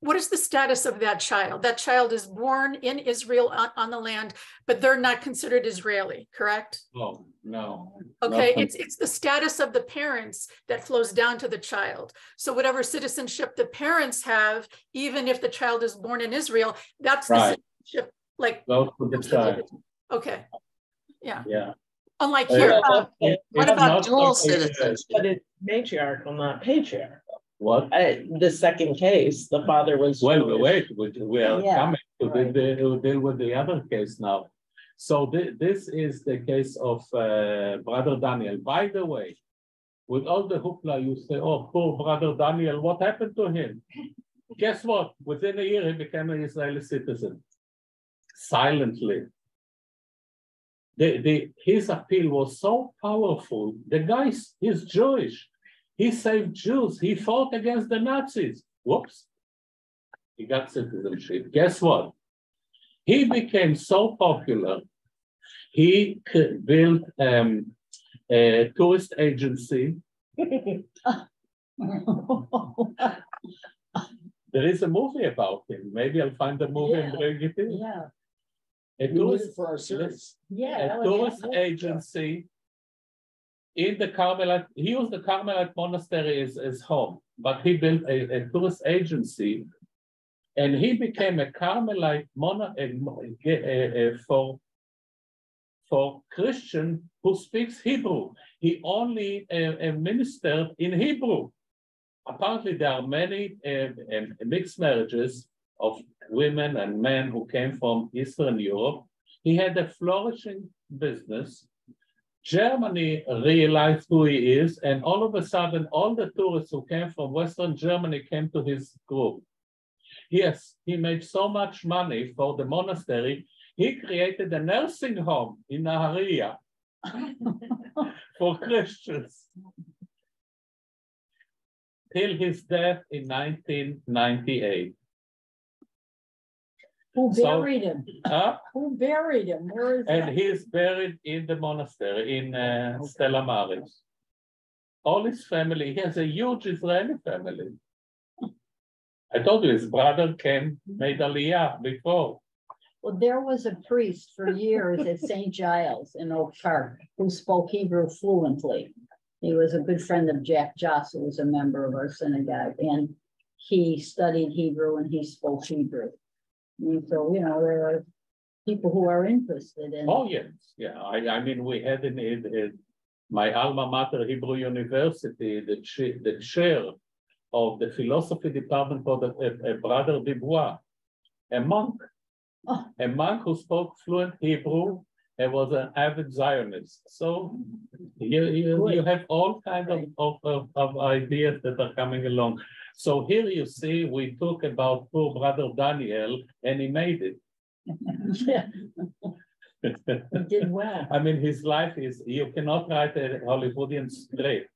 what is the status of that child? That child is born in Israel on the land, but they're not considered Israeli, correct? Oh, no. Okay, it's the status of the parents that flows down to the child. So whatever citizenship the parents have, even if the child is born in Israel, that's the citizenship. Like, goes to the child. Okay, yeah. Yeah. Unlike here. What about dual citizenship? But it's matriarchal, not patriarchal. What? The second case, the father was. Well, wait, we are coming to deal with the other case now. So this is the case of Brother Daniel. By the way, with all the hoopla, you say, oh, poor Brother Daniel, what happened to him? Guess what? Within a year, he became an Israeli citizen. Silently. His appeal was so powerful. The guy is Jewish. He saved Jews. He fought against the Nazis. Whoops. He got citizenship. Guess what? He became so popular, he built a tourist agency. There is a movie about him. Maybe I'll find the movie and bring it in. Yeah. A tourist agency in the Carmelite. He used the Carmelite monastery as home, but he built a tourist agency, and he became a Carmelite for Christian who speaks Hebrew. He only ministered in Hebrew. Apparently, there are many mixed marriages of women and men who came from Eastern Europe. He had a flourishing business. Germany realized who he is, and all of a sudden, all the tourists who came from Western Germany came to his group. Yes, he made so much money for the monastery, he created a nursing home in Nahariya for Christians. Till his death in 1998. Who buried him? Huh? Who buried him? Where is And that? he's buried in the monastery in Stella Maris. All his family, he has a huge Israeli family. I told you his brother came, made Aliyah before. Well, there was a priest for years at St. Giles in Oak Park who spoke Hebrew fluently. He was a good friend of Jack Joss, who was a member of our synagogue, and he studied Hebrew and he spoke Hebrew. And so, you know, there are people who are interested in. Oh, yes. Yeah. I mean, we had in my alma mater, Hebrew University, the chair of the philosophy department for the brother Dubois, a monk who spoke fluent Hebrew and was an avid Zionist. So you have all kinds of ideas that are coming along. So here you see, we talk about poor brother Daniel, and he made it. Yeah. He did well. I mean, his life is, you cannot write a Hollywoodian script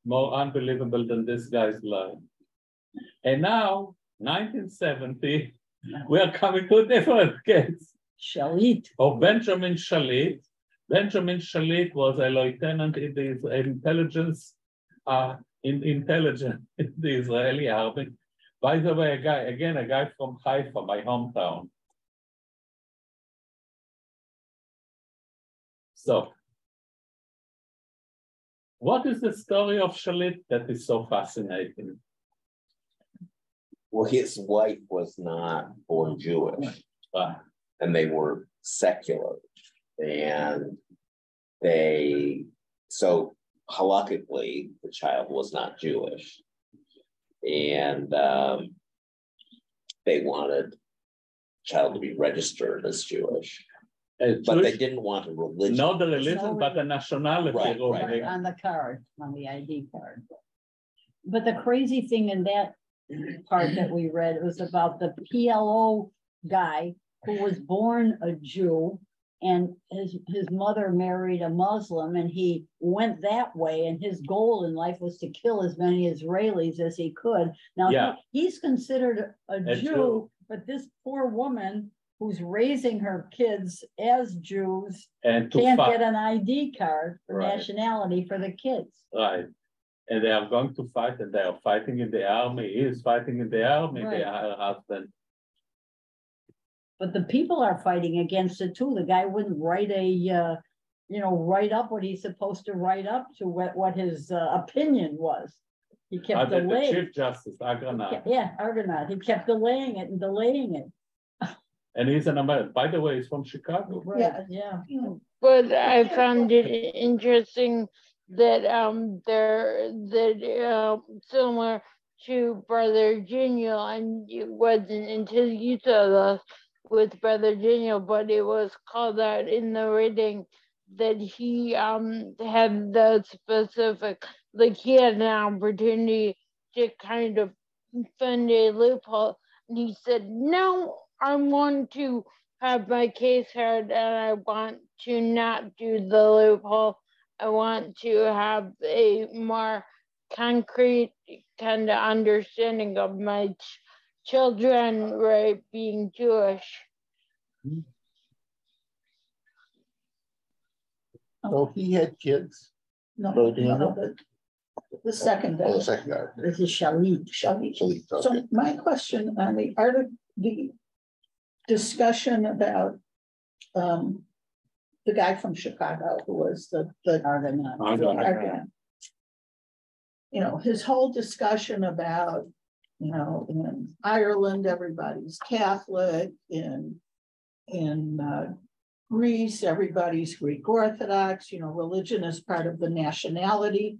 more unbelievable than this guy's life. And now, 1970, we are coming to a different case. Shalit. Of Benjamin Shalit. Benjamin Shalit was a lieutenant in the intelligence, in the Israeli army. By the way, a guy from Haifa, my hometown. So, what is the story of Shalit that is so fascinating? Well, his wife was not born Jewish, and they were secular. And so halakhically, the child was not Jewish. And they wanted the child to be registered as Jewish. But they didn't want a religion. Not the religion, but the nationality. Right, on the card, on the ID card. But the crazy thing in that part that we read was about the PLO guy who was born a Jew, and his mother married a Muslim, and he went that way, and his goal in life was to kill as many Israelis as he could. Now he's considered a Jew, but this poor woman who's raising her kids as Jews and can't get an ID card for nationality for the kids. Right. And they are going to fight, and they are fighting in the army. He is fighting in the army, her husband. But the people are fighting against it too. The guy wouldn't write write up what he's supposed to write up to what his opinion was. He kept delaying. The Chief Justice, Argonaut. Argonaut. He kept delaying it and delaying it. And he's an American. By the way, he's from Chicago. Right. But I found it interesting that similar to Brother Genial, and it wasn't until you saw this with Brother Genial, but it was called out in the reading that he had the specific, like he had an opportunity to kind of find a loophole, and he said, no, I want to have my case heard, and I want to not do the loophole. I want to have a more concrete kind of understanding of my children, right, being Jewish. So he had kids. No, the second guy. Oh, the second guy. This is Shalit. Shalit. Okay. So my question on the discussion about the guy from Chicago who was the Argonaut. You know, his whole discussion about, you know, in Ireland, everybody's Catholic, in Greece, everybody's Greek Orthodox, you know, religion is part of the nationality.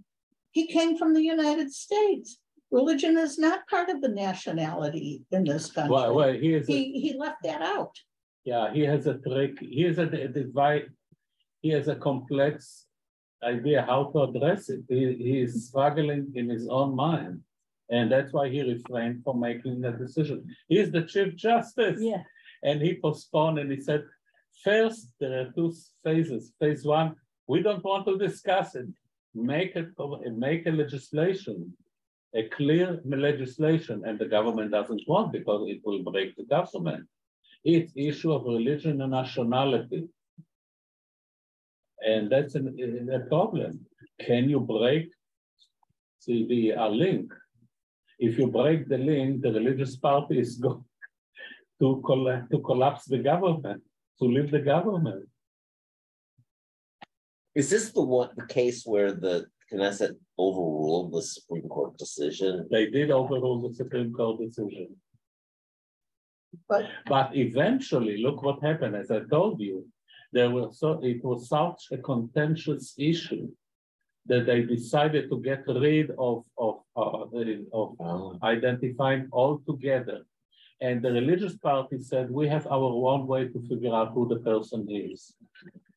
He came from the United States. Religion is not part of the nationality in this country. Well, he left that out. Yeah, he has a trick. He has a complex idea how to address it. He is struggling in his own mind. And that's why he refrained from making the decision. He's the Chief Justice. Yeah. And he postponed and he said, first, there are two phases. Phase one, We don't want to discuss it. Make a legislation, a clear legislation, and the government doesn't want because it will break the government. It's issue of religion and nationality. And that's a problem. Can you break the link? If you break the link, the religious party is going to collapse the government, to leave the government. Is this the case where the Knesset overruled the Supreme Court decision? They did overrule the Supreme Court decision. But eventually, look what happened. As I told you, it was such a contentious issue that they decided to get rid of identifying altogether. And the religious party said, we have our own way to figure out who the person is.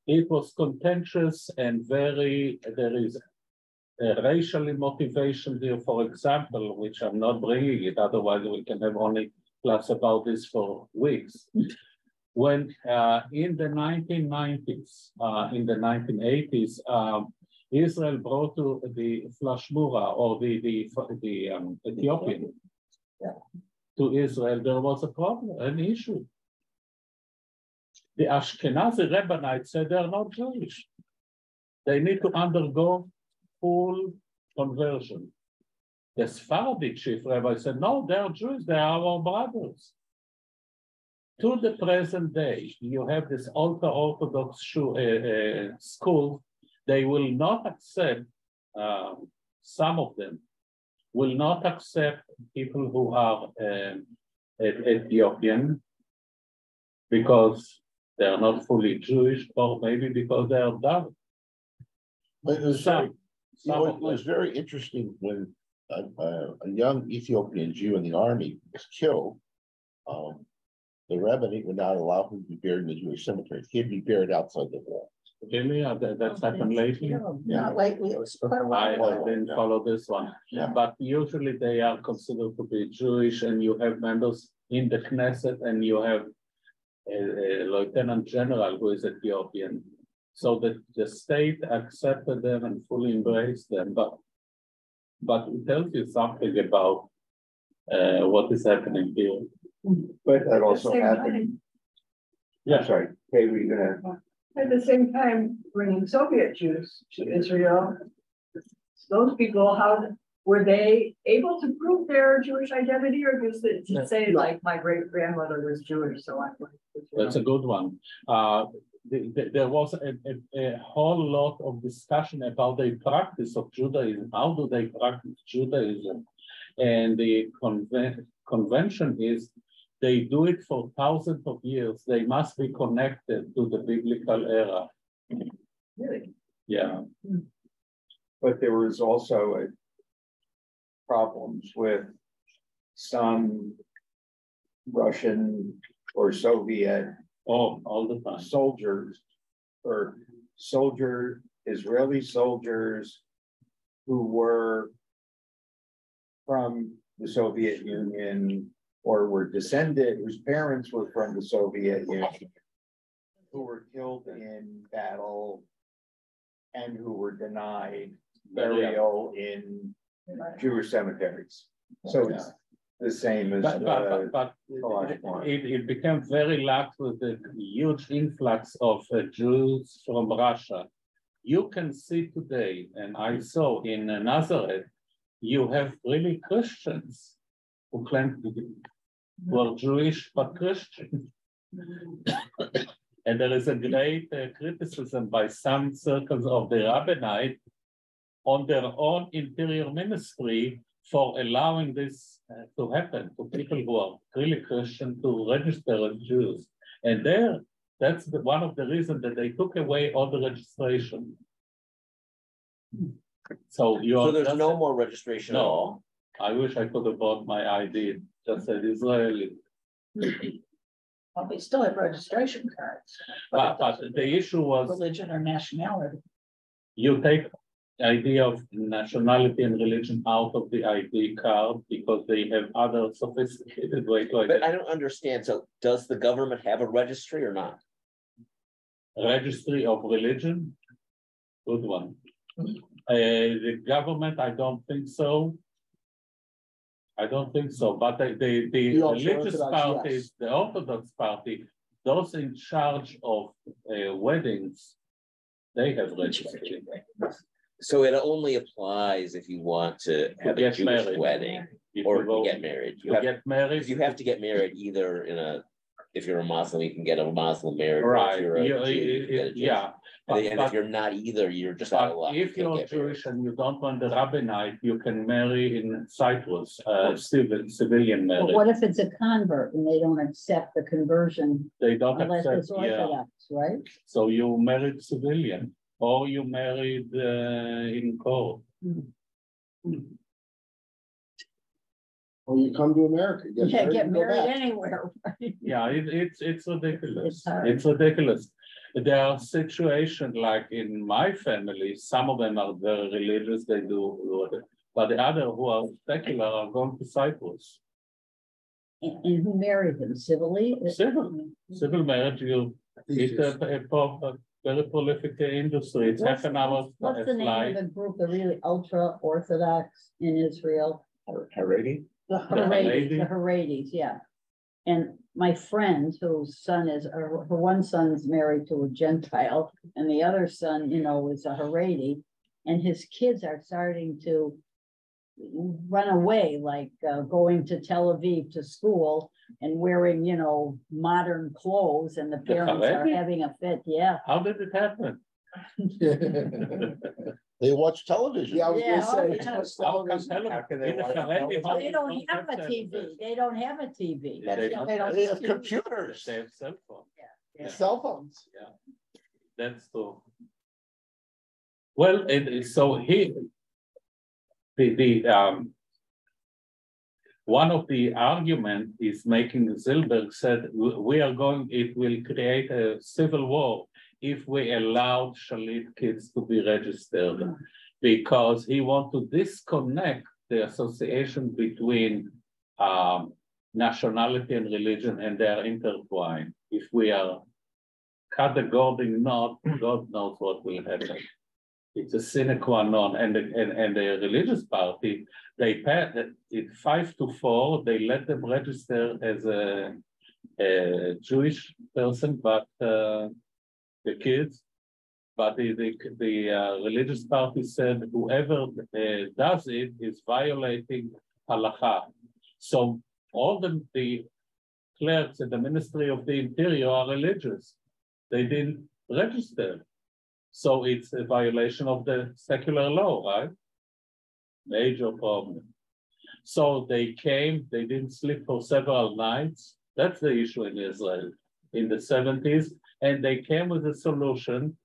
It was contentious and there is a racial motivation there, for example, which I'm not bringing it, otherwise we can have only class about this for weeks. When in the 1990s, in the 1980s, Israel brought to the Flashmura or the Ethiopian to Israel, there was a problem, an issue. The Ashkenazi Rabbanites said they're not Jewish. They need to undergo full conversion. The Sephardic chief rabbi said, no, they're Jews, they are our brothers. To the present day, you have this ultra-Orthodox school, they will not accept, some of them will not accept people who are Ethiopian because they are not fully Jewish, or maybe because they are dumb. But it was very interesting when a young Ethiopian Jew in the army was killed. The rabbinate would not allow him to be buried in the Jewish cemetery. He'd be buried outside the wall. Really? That's happened lately? Not lately, it was quite a while I didn't follow this one. Yeah. But usually they are considered to be Jewish, and you have members in the Knesset, and you have a lieutenant general who is Ethiopian. So that the state accepted them and fully embraced them. But it tells you something about what is happening here. But that also happened. Yeah, sorry. Hey, were you gonna? At the same time, bringing Soviet Jews to Israel, those people, how were they able to prove their Jewish identity, or just to say like my great grandmother was Jewish, so I'm like? That's a good one. There was a whole lot of discussion about the practice of Judaism. How do they practice Judaism? And the convention is they do it for thousands of years. They must be connected to the biblical era. Really? Yeah. But there was also problems with some Russian or Soviet all the time soldiers or Israeli soldiers who were from the Soviet Union or were descended, whose parents were from the Soviet Union, who were killed in battle and who were denied burial in Jewish cemeteries. So it's the same as but it became very lax with the huge influx of Jews from Russia. You can see today, and I saw in Nazareth, you have really Christians who claim to be were Jewish but Christian. And there is a great criticism by some circles of the rabbinate on their own interior ministry for allowing this to happen to people who are really Christian to register as Jews. And that's one of the reasons that they took away all the registration. So there's no more registration at all? I wish I could have bought my ID, just said Israeli. Well, they still have registration cards. But the issue was religion or nationality. You take the idea of nationality and religion out of the ID card because they have other sophisticated way to identify. But I don't understand. So does the government have a registry or not? Registry of religion? Good one. The government, I don't think so. I don't think so, but the religious parties, yes. The Orthodox party, those in charge of weddings, they have registered. So it only applies if you want to have a Jewish wedding or to get married. You have to get married either in a, if you're a Muslim, you can get a Muslim marriage. Right. If you're a Jew, you get a Jewish. Yeah. But if you're not either, you're just out of luck. If you're Jewish and you don't want the rabbinate, you can marry in Cyprus, civilian marriage. But what if it's a convert and they don't accept the conversion? They don't unless accept, it's Orthodox, right? So you married civilian, or you married in court. Or you come to America. Get married anywhere. Right? Yeah, it's ridiculous. It's ridiculous. There are situations like in my family, some of them are very religious, they do, but the other who are secular are going to Cyprus. And who married them? Civilly? Civil marriage, it's a very prolific industry. It's half an hour. What's the name of the group, the really ultra-Orthodox in Israel? Haredi? The Haredis, yeah. And my friend, whose son is, her one son's married to a Gentile, and the other son, is a Haredi, and his kids are starting to run away, like going to Tel Aviv to school and wearing, modern clothes, and the parents are having a fit. Yeah. How did it happen? They watch television. Yeah, I was gonna say, How can they watch they don't have a TV. They don't have a TV. They have computers. They have cell phones. Yeah. Cell phones. Yeah, that's true. Well, so one of the argument is making Zilberg said it will create a civil war if we allowed Shalit kids to be registered, because he wants to disconnect the association between nationality and religion, and they are intertwined. If we are cut the Gordon knot, God knows what will happen. It's a sine qua non, and the religious party, they passed it 5-4. They let them register as a Jewish person, but the kids. But the religious party said whoever does it is violating halakha. So all the clerks at the Ministry of the Interior are religious. They didn't register. So it's a violation of the secular law, right? Major problem. So they came, they didn't sleep for several nights. That's the issue in Israel in the 70s. And they came with a solution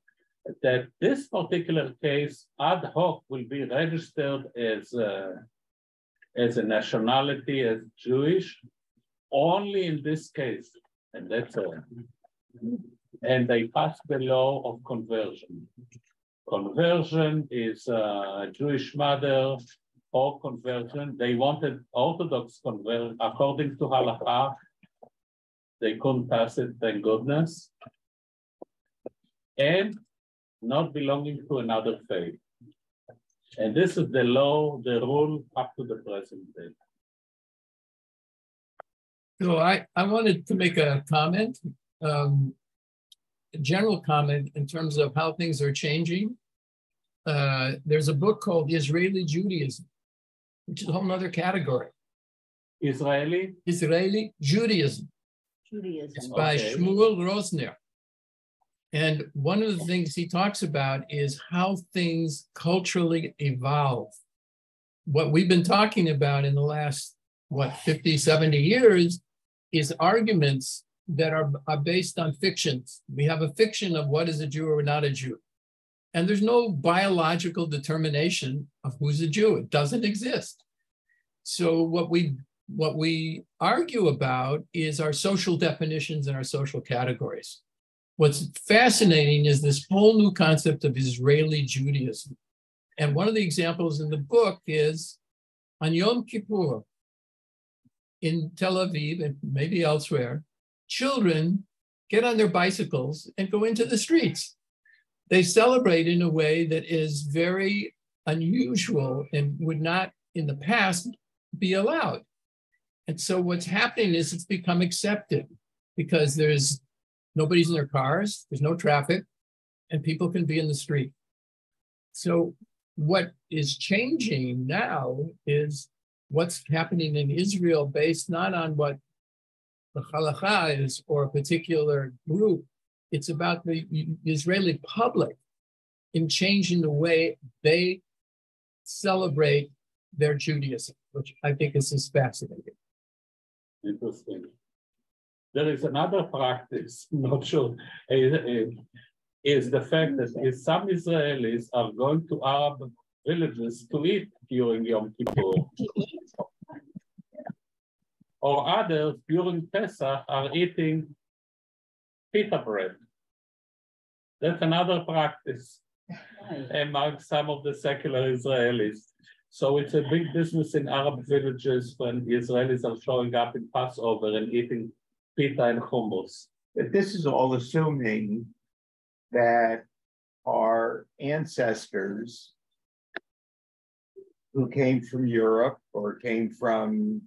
that this particular case ad hoc will be registered as a nationality, as Jewish, only in this case. And that's all. And they passed the law of conversion. Conversion is a Jewish mother or conversion. They wanted Orthodox conversion according to halakha. They couldn't pass it, thank goodness. And not belonging to another faith. And this is the law, the rule up to the present day. So I wanted to make a comment, a general comment in terms of how things are changing. There's a book called Israeli Judaism, which is a whole nother category. Israeli Judaism. It's by Shmuel Rosner. And one of the things he talks about is how things culturally evolve. What we've been talking about in the last, 50, 70 years is arguments that are based on fictions. We have a fiction of what is a Jew or not a Jew. And there's no biological determination of who's a Jew. It doesn't exist. So what we argue about is our social definitions and our social categories. What's fascinating is this whole new concept of Israeli Judaism. And one of the examples in the book is on Yom Kippur in Tel Aviv and maybe elsewhere, children get on their bicycles and go into the streets. they celebrate in a way that is very unusual and would not in the past be allowed. And so what's happening is it's become accepted because nobody's in their cars, there's no traffic, and people can be in the street. So what is changing now is what's happening in Israel based not on what the halakha is or a particular group. It's about the Israeli public in changing the way they celebrate their Judaism, which I think is fascinating. Interesting. There is another practice, not sure, is the fact that some Israelis are going to Arab villages to eat during Yom Kippur. Or others during Pesach are eating pita bread. That's another practice among some of the secular Israelis. So it's a big business in Arab villages when the Israelis are showing up in Passover and eating pita and hummus. But this is all assuming that our ancestors who came from Europe or came from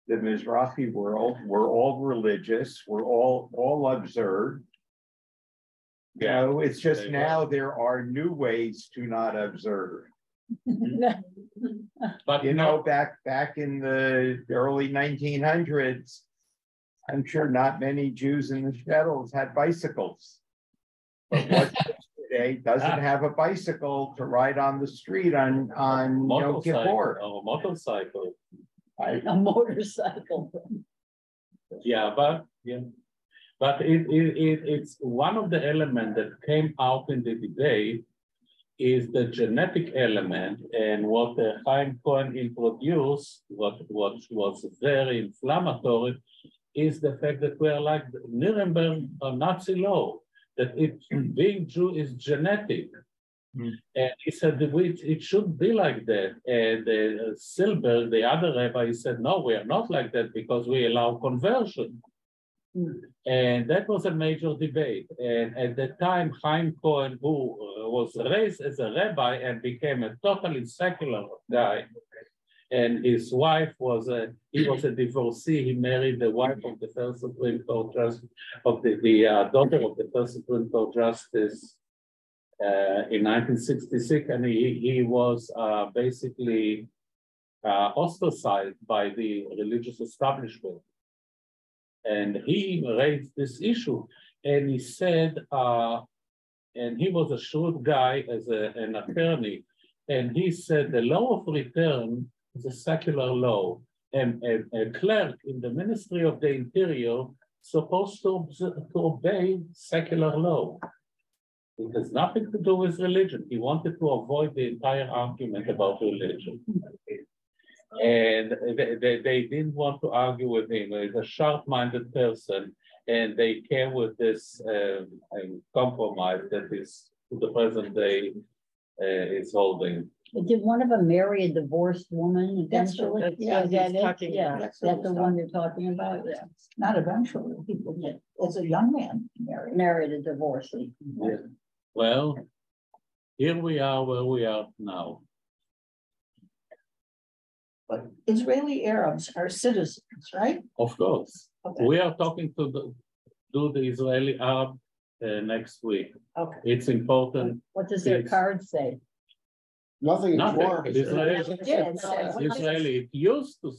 the Mizrahi world were all religious, were all observed. You know, it's just now there are new ways to not observe. But you know, back in the early 1900s, I'm sure not many Jews in the shtetls had bicycles. But what today doesn't have a bicycle to ride on the street on Yom Kippur? Or a motorcycle. A motorcycle. Yeah, but it's one of the elements that came out in the debate is the genetic element, and what Chaim Cohen introduced, what was very inflammatory, is the fact that we are like Nuremberg or Nazi law, that being Jew is genetic. And he said it should be like that. And Silberg, the other rabbi, he said, no, we are not like that because we allow conversion. And that was a major debate. And at the time, Chaim Cohen, who was raised as a rabbi and became a totally secular guy, and his wife was he was a divorcee. He married the wife of the first Supreme Court Justice, of the daughter of the first Supreme Court Justice in 1966, and he was basically ostracized by the religious establishment. And he raised this issue, and he said, and he was a shrewd guy as an attorney, and he said the law of return is a secular law, and a clerk in the Ministry of the Interior supposed to obey secular law. It has nothing to do with religion. He wanted to avoid the entire argument about religion. And they didn't want to argue with him. He's a sharp-minded person, and they came with this compromise that is, to the present day, is holding. Did one of them marry a divorced woman eventually? That's the one you're talking about? Yeah. Not eventually. People did. As a young man, married a divorcee. Yeah. Well, here we are where we are now. But Israeli Arabs are citizens, right? Of course. Okay. We are talking to the Israeli Arab next week. Okay. It's important. What does their card say? Nothing. Israeli. It used to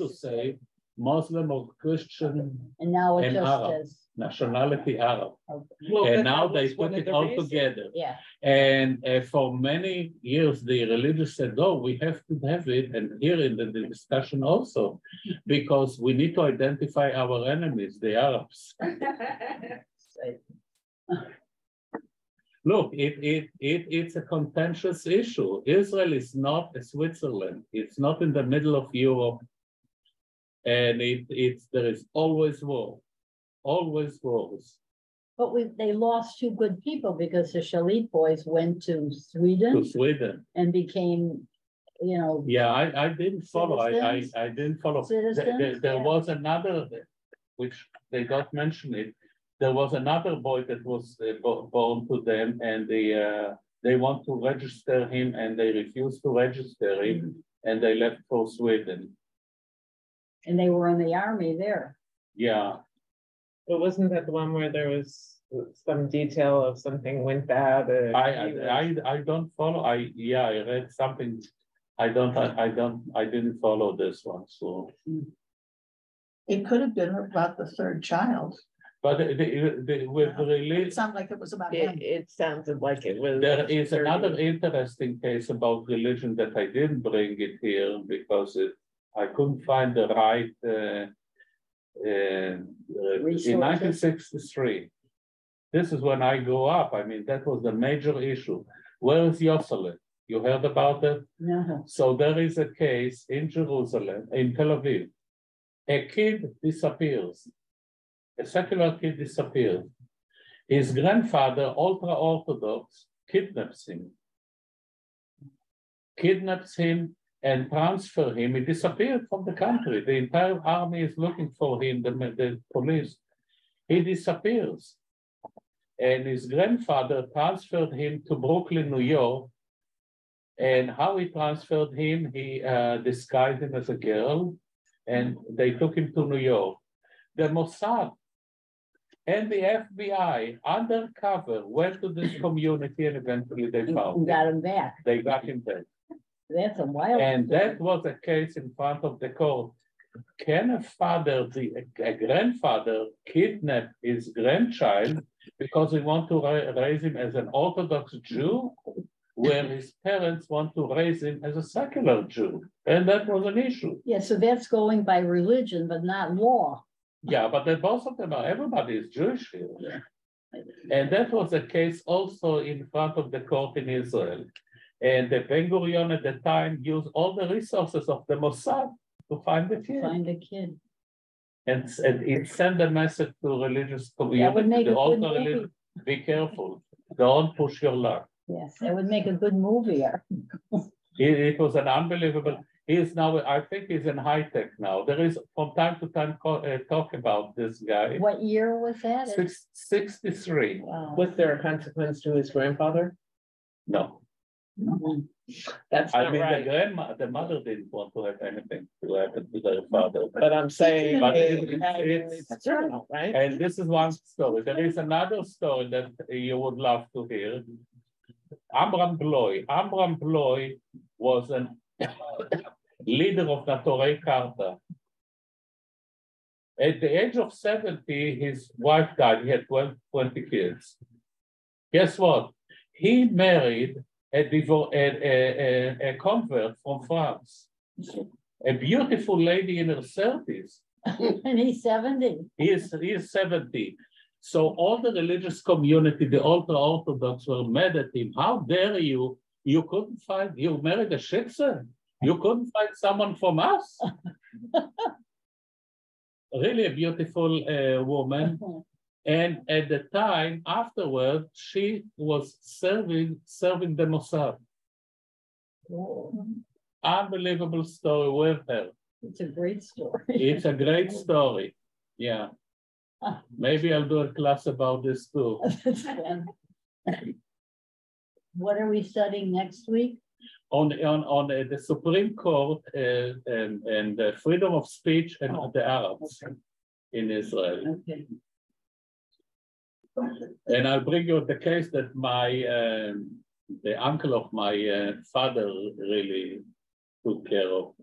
say Muslim or Christian, and now it just Arab, says nationality Arab. Okay. And now they put it all together. Yeah. And for many years, the religious said, "Oh, we have to have it," and here in the discussion also, because we need to identify our enemies, the Arabs. Look, it's a contentious issue. Israel is not a Switzerland. It's not in the middle of Europe. And there is always war, always wars. But they lost two good people because the Shalit boys went to Sweden. And became, Yeah, I didn't follow. I didn't follow. There was another, which they don't mention it. there was another boy that was born to them, and they want to register him, and they refused to register him, and they left for Sweden. And they were in the army there. Yeah. But wasn't that the one where there was some detail of something went bad? I don't follow. I read something. I didn't follow this one. So it could have been about the third child. But with religion, it sounded like it was about him. It sounded like it was. There is another interesting case about religion that I didn't bring it here because I couldn't find the right. In 1963, this is when I grew up. I mean, that was the major issue. Where is Yoselet? You heard about it? No. So there is a case in Jerusalem, in Tel Aviv. A kid disappears. A secular kid disappears. His grandfather, ultra-Orthodox, kidnaps him and transfer him. He disappeared from the country. The entire army is looking for him, the police. He disappears. And his grandfather transferred him to Brooklyn, New York. And how he transferred him, he disguised him as a girl, and they took him to New York. The Mossad and the FBI, undercover, went to this community, and eventually they found him. Got him back. They got him back. That's a wild. And that was a case in front of the court. Can a grandfather kidnap his grandchild because he wants to raise him as an Orthodox Jew, where his parents want to raise him as a secular Jew? And that was an issue. Yeah, so that's going by religion, but not law. Yeah, but both of them everybody is Jewish here. Yeah. And that was a case also in front of the court in Israel. And the Ben-Gurion at the time used all the resources of the Mossad to find the kid. And it sent a message to religious community, the ultra religious, be careful, don't push your luck. Yes, it would make a good movie. It was an unbelievable. He is now, I think he's in high tech now. There is from time to time talk about this guy. What year was that? 63. Wow. Was there a consequence to his grandfather? No. That's not right. The mother didn't want to have anything to happen to their father. But I'm saying, it's right? And this is one story. There is another story that you would love to hear. Amram Bloy. Amram Bloy was a leader of Natorei Karta. At the age of 70, his wife died. He had 20 kids. Guess what? He married a convert from France, a beautiful lady in her 30s. And he's 70. He is 70. So all the religious community, the ultra-Orthodox, were mad at him. How dare you? You couldn't find, you married a Shiksa? You couldn't find someone from us? Really a beautiful woman. And at the time afterward, she was serving the Mossad. Whoa. Unbelievable story with her. It's a great story. It's a great story. Yeah. Maybe I'll do a class about this too. What are we studying next week? On the Supreme Court and the freedom of speech and the Arabs in Israel. Okay. And I'll bring you the case that the uncle of my father really took care of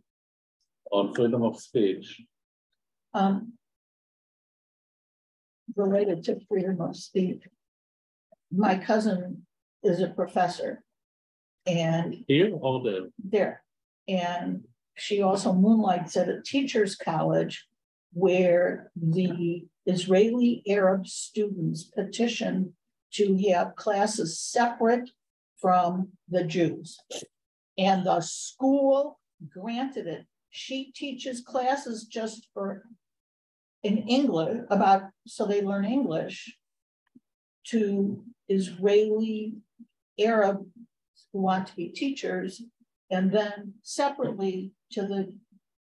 on freedom of speech. Related to freedom of speech, my cousin is a professor, and here or there, and she also moonlights at a teachers' college where the Israeli Arab students petitioned to have classes separate from the Jews. And the school granted it. She teaches classes just in English so they learn English to Israeli Arab who want to be teachers, and then separately to the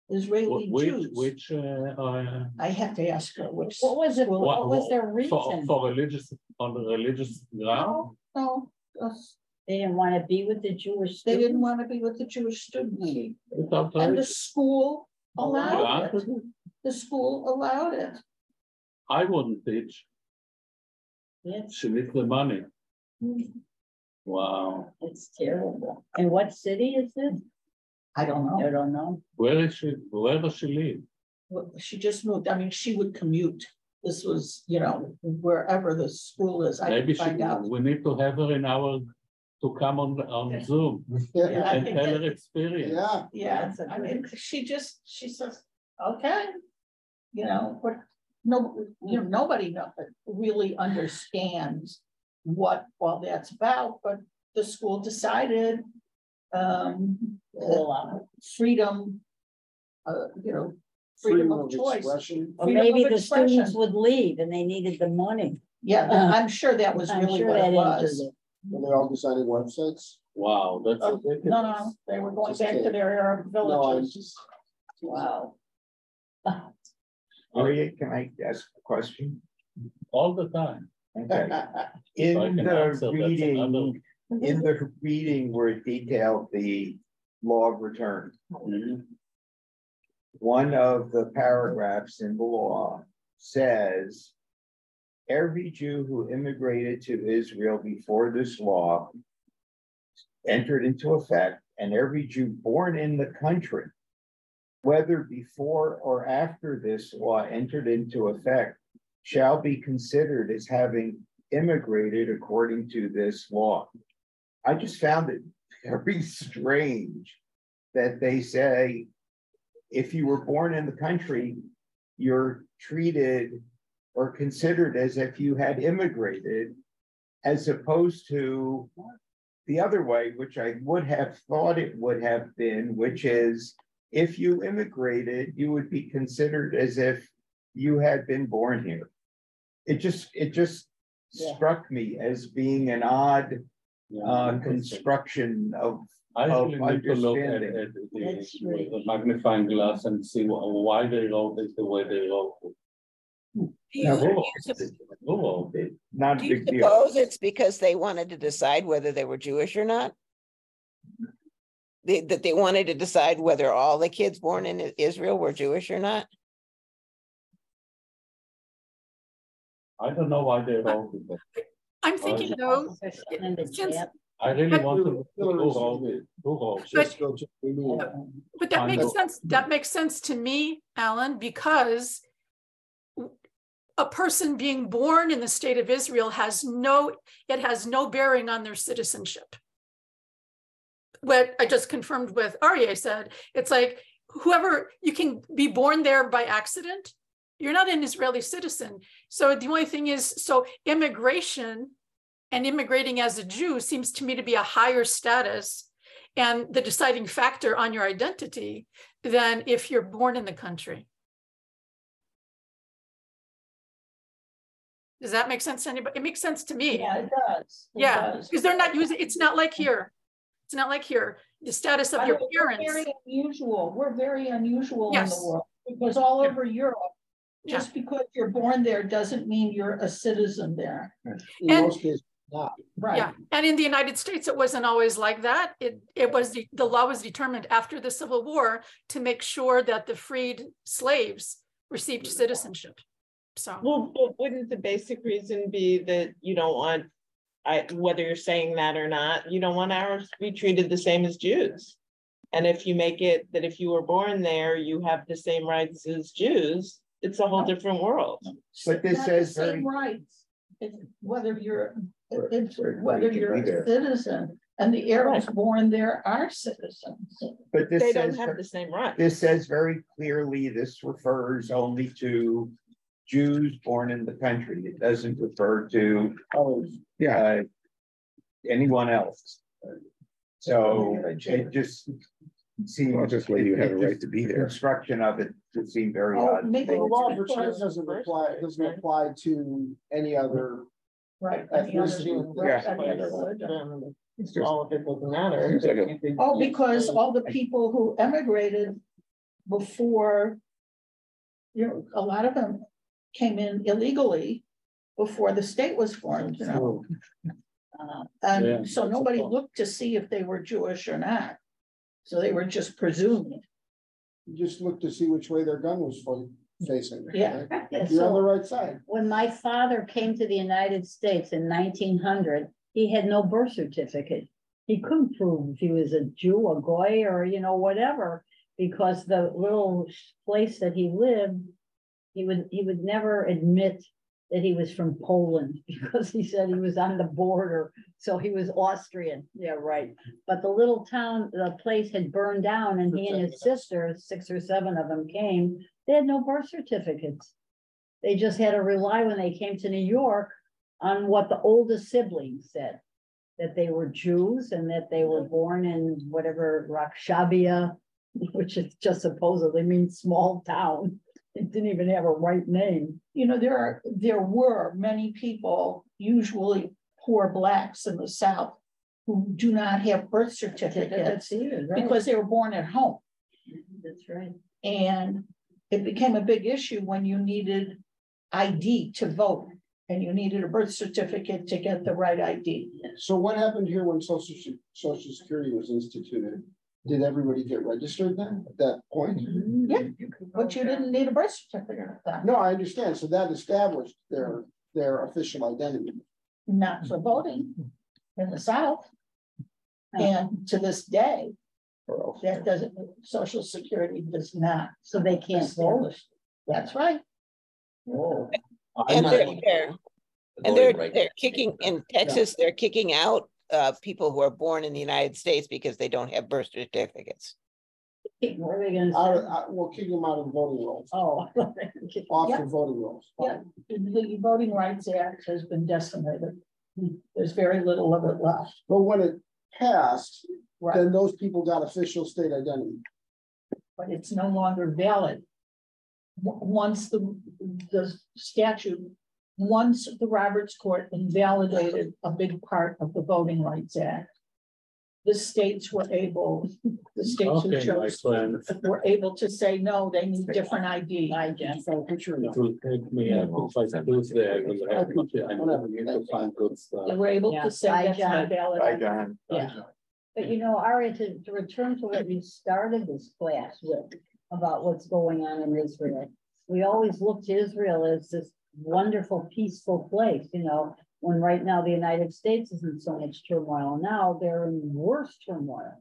Israeli Jews. Which I have to ask her which. What was it? What was their reason? For religious, on the religious ground? No, they didn't want to be with the Jewish students. They didn't want to be with the Jewish students. And the school allowed it. The school allowed it. I wouldn't teach. Yes. She needs the money. Wow. It's terrible. And what city is this? I don't know. I don't know. Where is she? Where does she live? Well, she just moved. I mean, she would commute. This was, you know, wherever the school is. I Maybe find out. we need to have her in our to come on Zoom and tell her experience. Yeah. I mean, she says, okay, you know, but nobody really understands what all that's about, but the school decided freedom, freedom of choice. Or maybe the students would leave and they needed the money. Yeah, I'm sure that was really what it was. And they all decided websites. Wow, that's no, they were going back to their Arab villages. Wow. Maria, can I ask a question? All the time. Okay. In the reading where it detailed the law of return, one of the paragraphs in the law says, every Jew who immigrated to Israel before this law entered into effect, and every Jew born in the country, whether before or after this law entered into effect, shall be considered as having immigrated according to this law. I just found it very strange that they say, if you were born in the country, you're treated or considered as if you had immigrated, as opposed to the other way, which I would have thought it would have been, which is if you immigrated, you would be considered as if you had been born here. It just struck me as being an odd construction of I actually need to look at it with a magnifying glass and see why they wrote it the way they wrote it. Do you suppose it's because they wanted to decide whether they were Jewish or not? That they wanted to decide whether all the kids born in Israel were Jewish or not? I don't know why they wrote it. I'm thinking though, I really want to Google. But that makes sense. That makes sense to me, Alan, because a person being born in the state of Israel has no bearing on their citizenship. What I just confirmed with Aryeh said, it's like whoever, you can be born there by accident. You're not an Israeli citizen. So the only thing is, so immigration and immigrating as a Jew seems to me to be a higher status and the deciding factor on your identity than if you're born in the country. Does that make sense to anybody? It makes sense to me. Yeah, it does. Because they're not using, it's not like here. It's not like here. The status of your parents. We're very unusual. We're very unusual in the world because all over Europe, just because you're born there doesn't mean you're a citizen there. In most cases, not. Right. Yeah, and in the United States, it wasn't always like that. It was the law was determined after the Civil War to make sure that the freed slaves received citizenship. So, well, but wouldn't the basic reason be that you don't want, whether you're saying that or not, you don't want Arabs to be treated the same as Jews? And if you make it that if you were born there, you have the same rights as Jews, it's a whole different world. But this says the same rights. Whether you're a citizen, and the Arabs born there are citizens. But this they don't have the same rights. This says very clearly this refers only to Jews born in the country. It doesn't refer to anyone else. So it just seems just whether you have a right to be there. Construction of it would seem very odd. The law of return doesn't apply to any other ethnicity. All of it doesn't matter. Oh, because all the people who emigrated before, you know, a lot of them came in illegally before the state was formed, you know. And so nobody looked to see if they were Jewish or not. So they were just presumed. You just looked to see which way their gun was facing. Yeah. Right? Yeah, You're on the so right side. when my father came to the United States in 1900, he had no birth certificate. He couldn't prove if he was a Jew, a Goy, or, you know, whatever, because the little place that he lived, he would never admit that he was from Poland because he said he was on the border. So he was Austrian. Yeah, right. But the little town, the place had burned down, and he and his sister, 6 or 7 of them came. They had no birth certificates. They just had to rely when they came to New York on what the oldest siblings said, that they were Jews and that they were born in whatever Rakshabia, which is just supposedly means small town. It didn't even have a right name. You know, there were many people, usually poor blacks in the South, who do not have birth certificates because they were born at home. That's right. And it became a big issue when you needed ID to vote, and you needed a birth certificate to get the right ID. So what happened here when Social Security was instituted? Did everybody get registered then at that point? Yeah, but you didn't need a birth certificate at that. No, I understand. So that established their official identity. Not for voting in the South. And to this day, that doesn't, Social Security does not. So they can't vote. That's right. Oh. And they're kicking in Texas, they're kicking out people who are born in the United States because they don't have birth certificates. What are they going to say? We'll kick them out of the voting rolls. Oh, off the voting rolls. Yeah, the Voting Rights Act has been decimated. There's very little of it left. But when it passed, then those people got official state identity. But it's no longer valid. Once the statute, once the Roberts Court invalidated a big part of the Voting Rights Act, the states were able, who chose were able to say, no, they need different ID. It will take me, if I lose there, I will have to find good stuff. They were able to say that's not valid. Bye, John. Yeah. But you know, Aria, to return to what you started this class with about what's going on in Israel, we always look to Israel as this wonderful, peaceful place, you know, when right now the United States is in so much turmoil. Now they're in worse turmoil.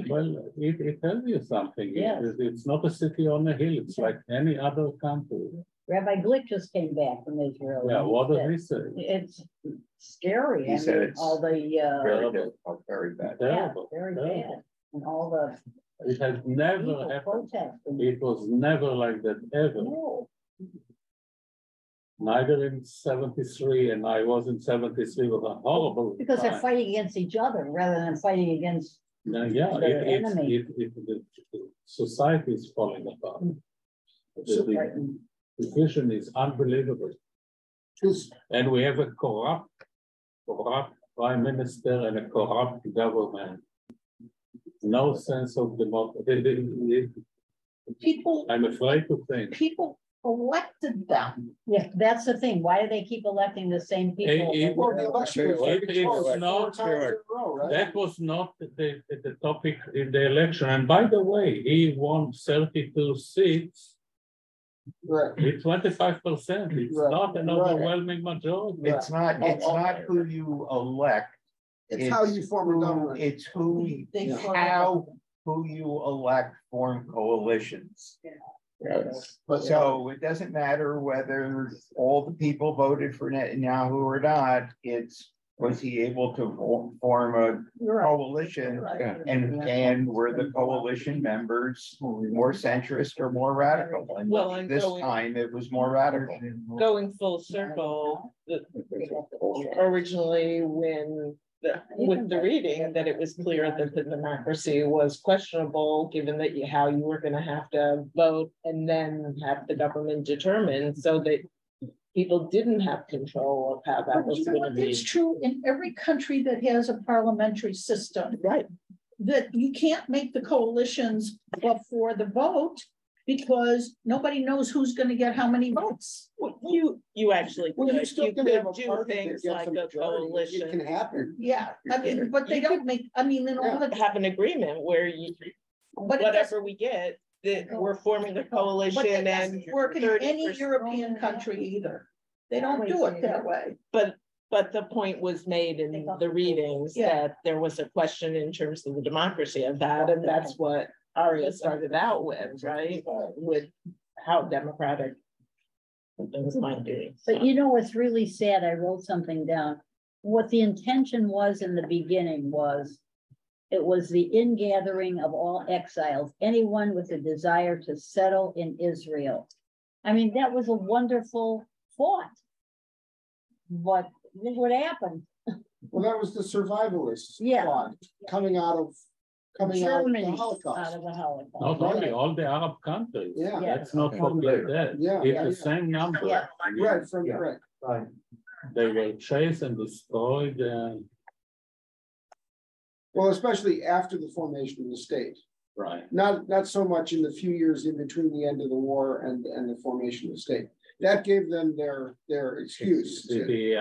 Well, it tells you something. Yes. It's not a city on a hill. It's like any other country. Rabbi Glick just came back from Israel. Yeah, what did he say? It's scary. He said it's all the very bad. Terrible, very terrible. bad, and all the It has never happened. It was never like that ever. No. Neither in 73, and I was in 73 was a horrible Because they're time. fighting against each other rather than fighting against the enemy. The society is falling apart. The division is unbelievable. And we have a corrupt prime minister and a corrupt government. No sense of democracy. People, I'm afraid to think. people elected them. Yeah, that's the thing. Why do they keep electing the same people? That was not the topic in the election. And by the way, he won 32 seats. Right. It's 25%. It's not an overwhelming majority. It's not who you elect. It's how you form a government. It's who you elect form coalitions. Yes. So it doesn't matter whether all the people voted for Netanyahu or not. It's was he able to form a coalition, and were the coalition members more centrist or more radical? And Well, and this time it was more radical. Going full circle, originally with the reading that it was clear that the democracy was questionable, given that how you were going to have to vote and then have the government determine, so that people didn't have control of how that was going to be. It's true in every country that has a parliamentary system. Right. that you can't make the coalitions before the vote because nobody knows who's going to get how many votes. Well, you actually Well, could. you're still You gonna have could a do party that things gets like a a majority. coalition. It can happen. Yeah, I mean, but they don't make, I mean, in all the. Have an agreement where you, But it whatever we get, that we're forming a But coalition it and. doesn't work in 30%. any European country either. They don't do it that way. But the point was made in the readings that there was a question in terms of the democracy of that, and that's what Aria started out with, right? With how democratic things might be. But you know what's really sad? I wrote something down. What the intention was in the beginning was, it was the ingathering of all exiles, anyone with a desire to settle in Israel. I mean, that was a wonderful thought. But look what happened. Well, that was the survivalist thought coming out of Germany, the Holocaust. out of the Holocaust. Not only all the Arab countries. Yeah. Let's not forget that. Yeah. It's the same number. Yeah. I mean, Right, from right. Right. they were chased and destroyed. Well, especially after the formation of the state. Right. Not so much in the few years in between the end of the war and the formation of the state. That gave them their excuse. The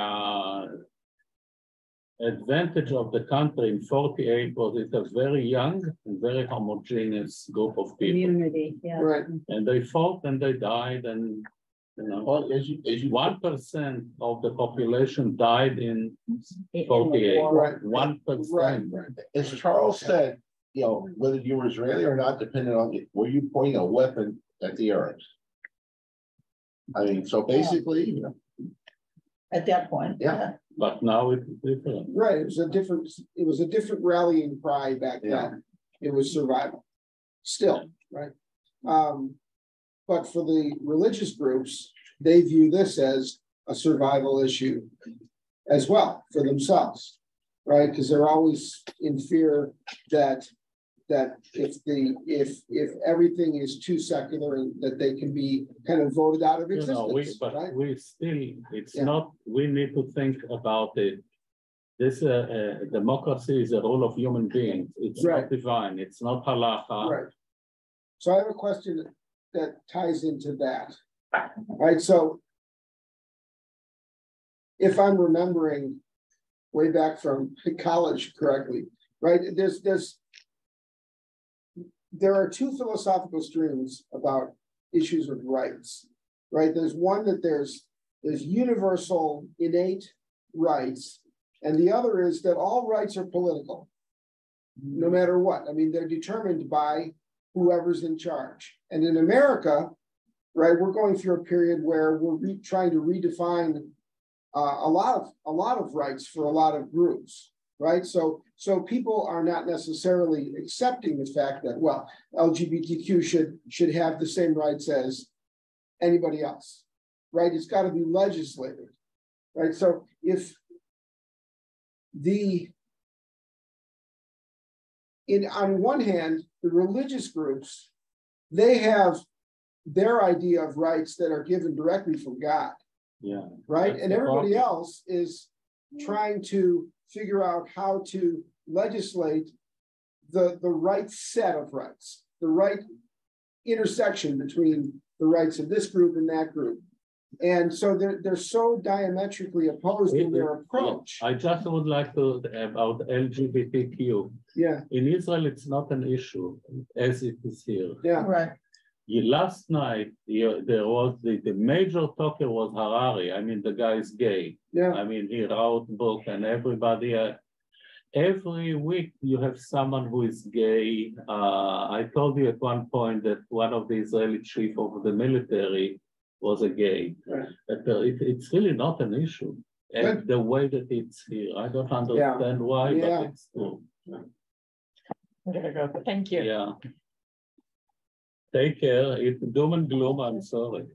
advantage of the country in 48 was it a very young and very homogeneous group of people. Community, yeah. Right. And they fought and they died, and you know, 1% of the population died in 48. Right. 1%. Right. As Charles said, you know, whether you were Israeli or not, depending on were you pointing a weapon at the Arabs. I mean, so basically, you know, At that point. Yeah. But now it's different. Right. It was a different rallying cry back then. It was survival. Still, right. But for the religious groups, they view this as a survival issue as well for themselves, right? Because they're always in fear that if everything is too secular and that they can be kind of voted out of existence. We still, it's not, we need to think about it. This democracy is a role of human beings. It's not divine. It's not halacha. Right. So I have a question that ties into that. Right. So if I'm remembering way back from college correctly, right? There are two philosophical streams about issues of rights, right? There's one that there's universal innate rights, and the other is that all rights are political, no matter what. I mean, they're determined by whoever's in charge. And in America, right, we're going through a period where we're trying to redefine a lot of rights for a lot of groups. Right. So people are not necessarily accepting the fact that, well, LGBTQ should have the same rights as anybody else. Right. It's got to be legislated. Right. So if on one hand, the religious groups, they have their idea of rights that are given directly from God. Yeah. Right. And everybody else is trying to figure out how to legislate the right set of rights, the right intersection between the rights of this group and that group. And so they're so diametrically opposed in their approach. I just would like to about LGBTQ. Yeah. In Israel, it's not an issue as it is here. Yeah. Right. Last night, there was the major talker was Harari. I mean, the guy is gay. Yeah. I mean, he wrote book and everybody, every week you have someone who is gay. I told you at one point that one of the Israeli chief of the military was a gay. Right. It's really not an issue. And the way that it's here, I don't understand why, but it's true. I'm gonna go. Thank you. Yeah. Take care. It's doom and gloom. I'm sorry.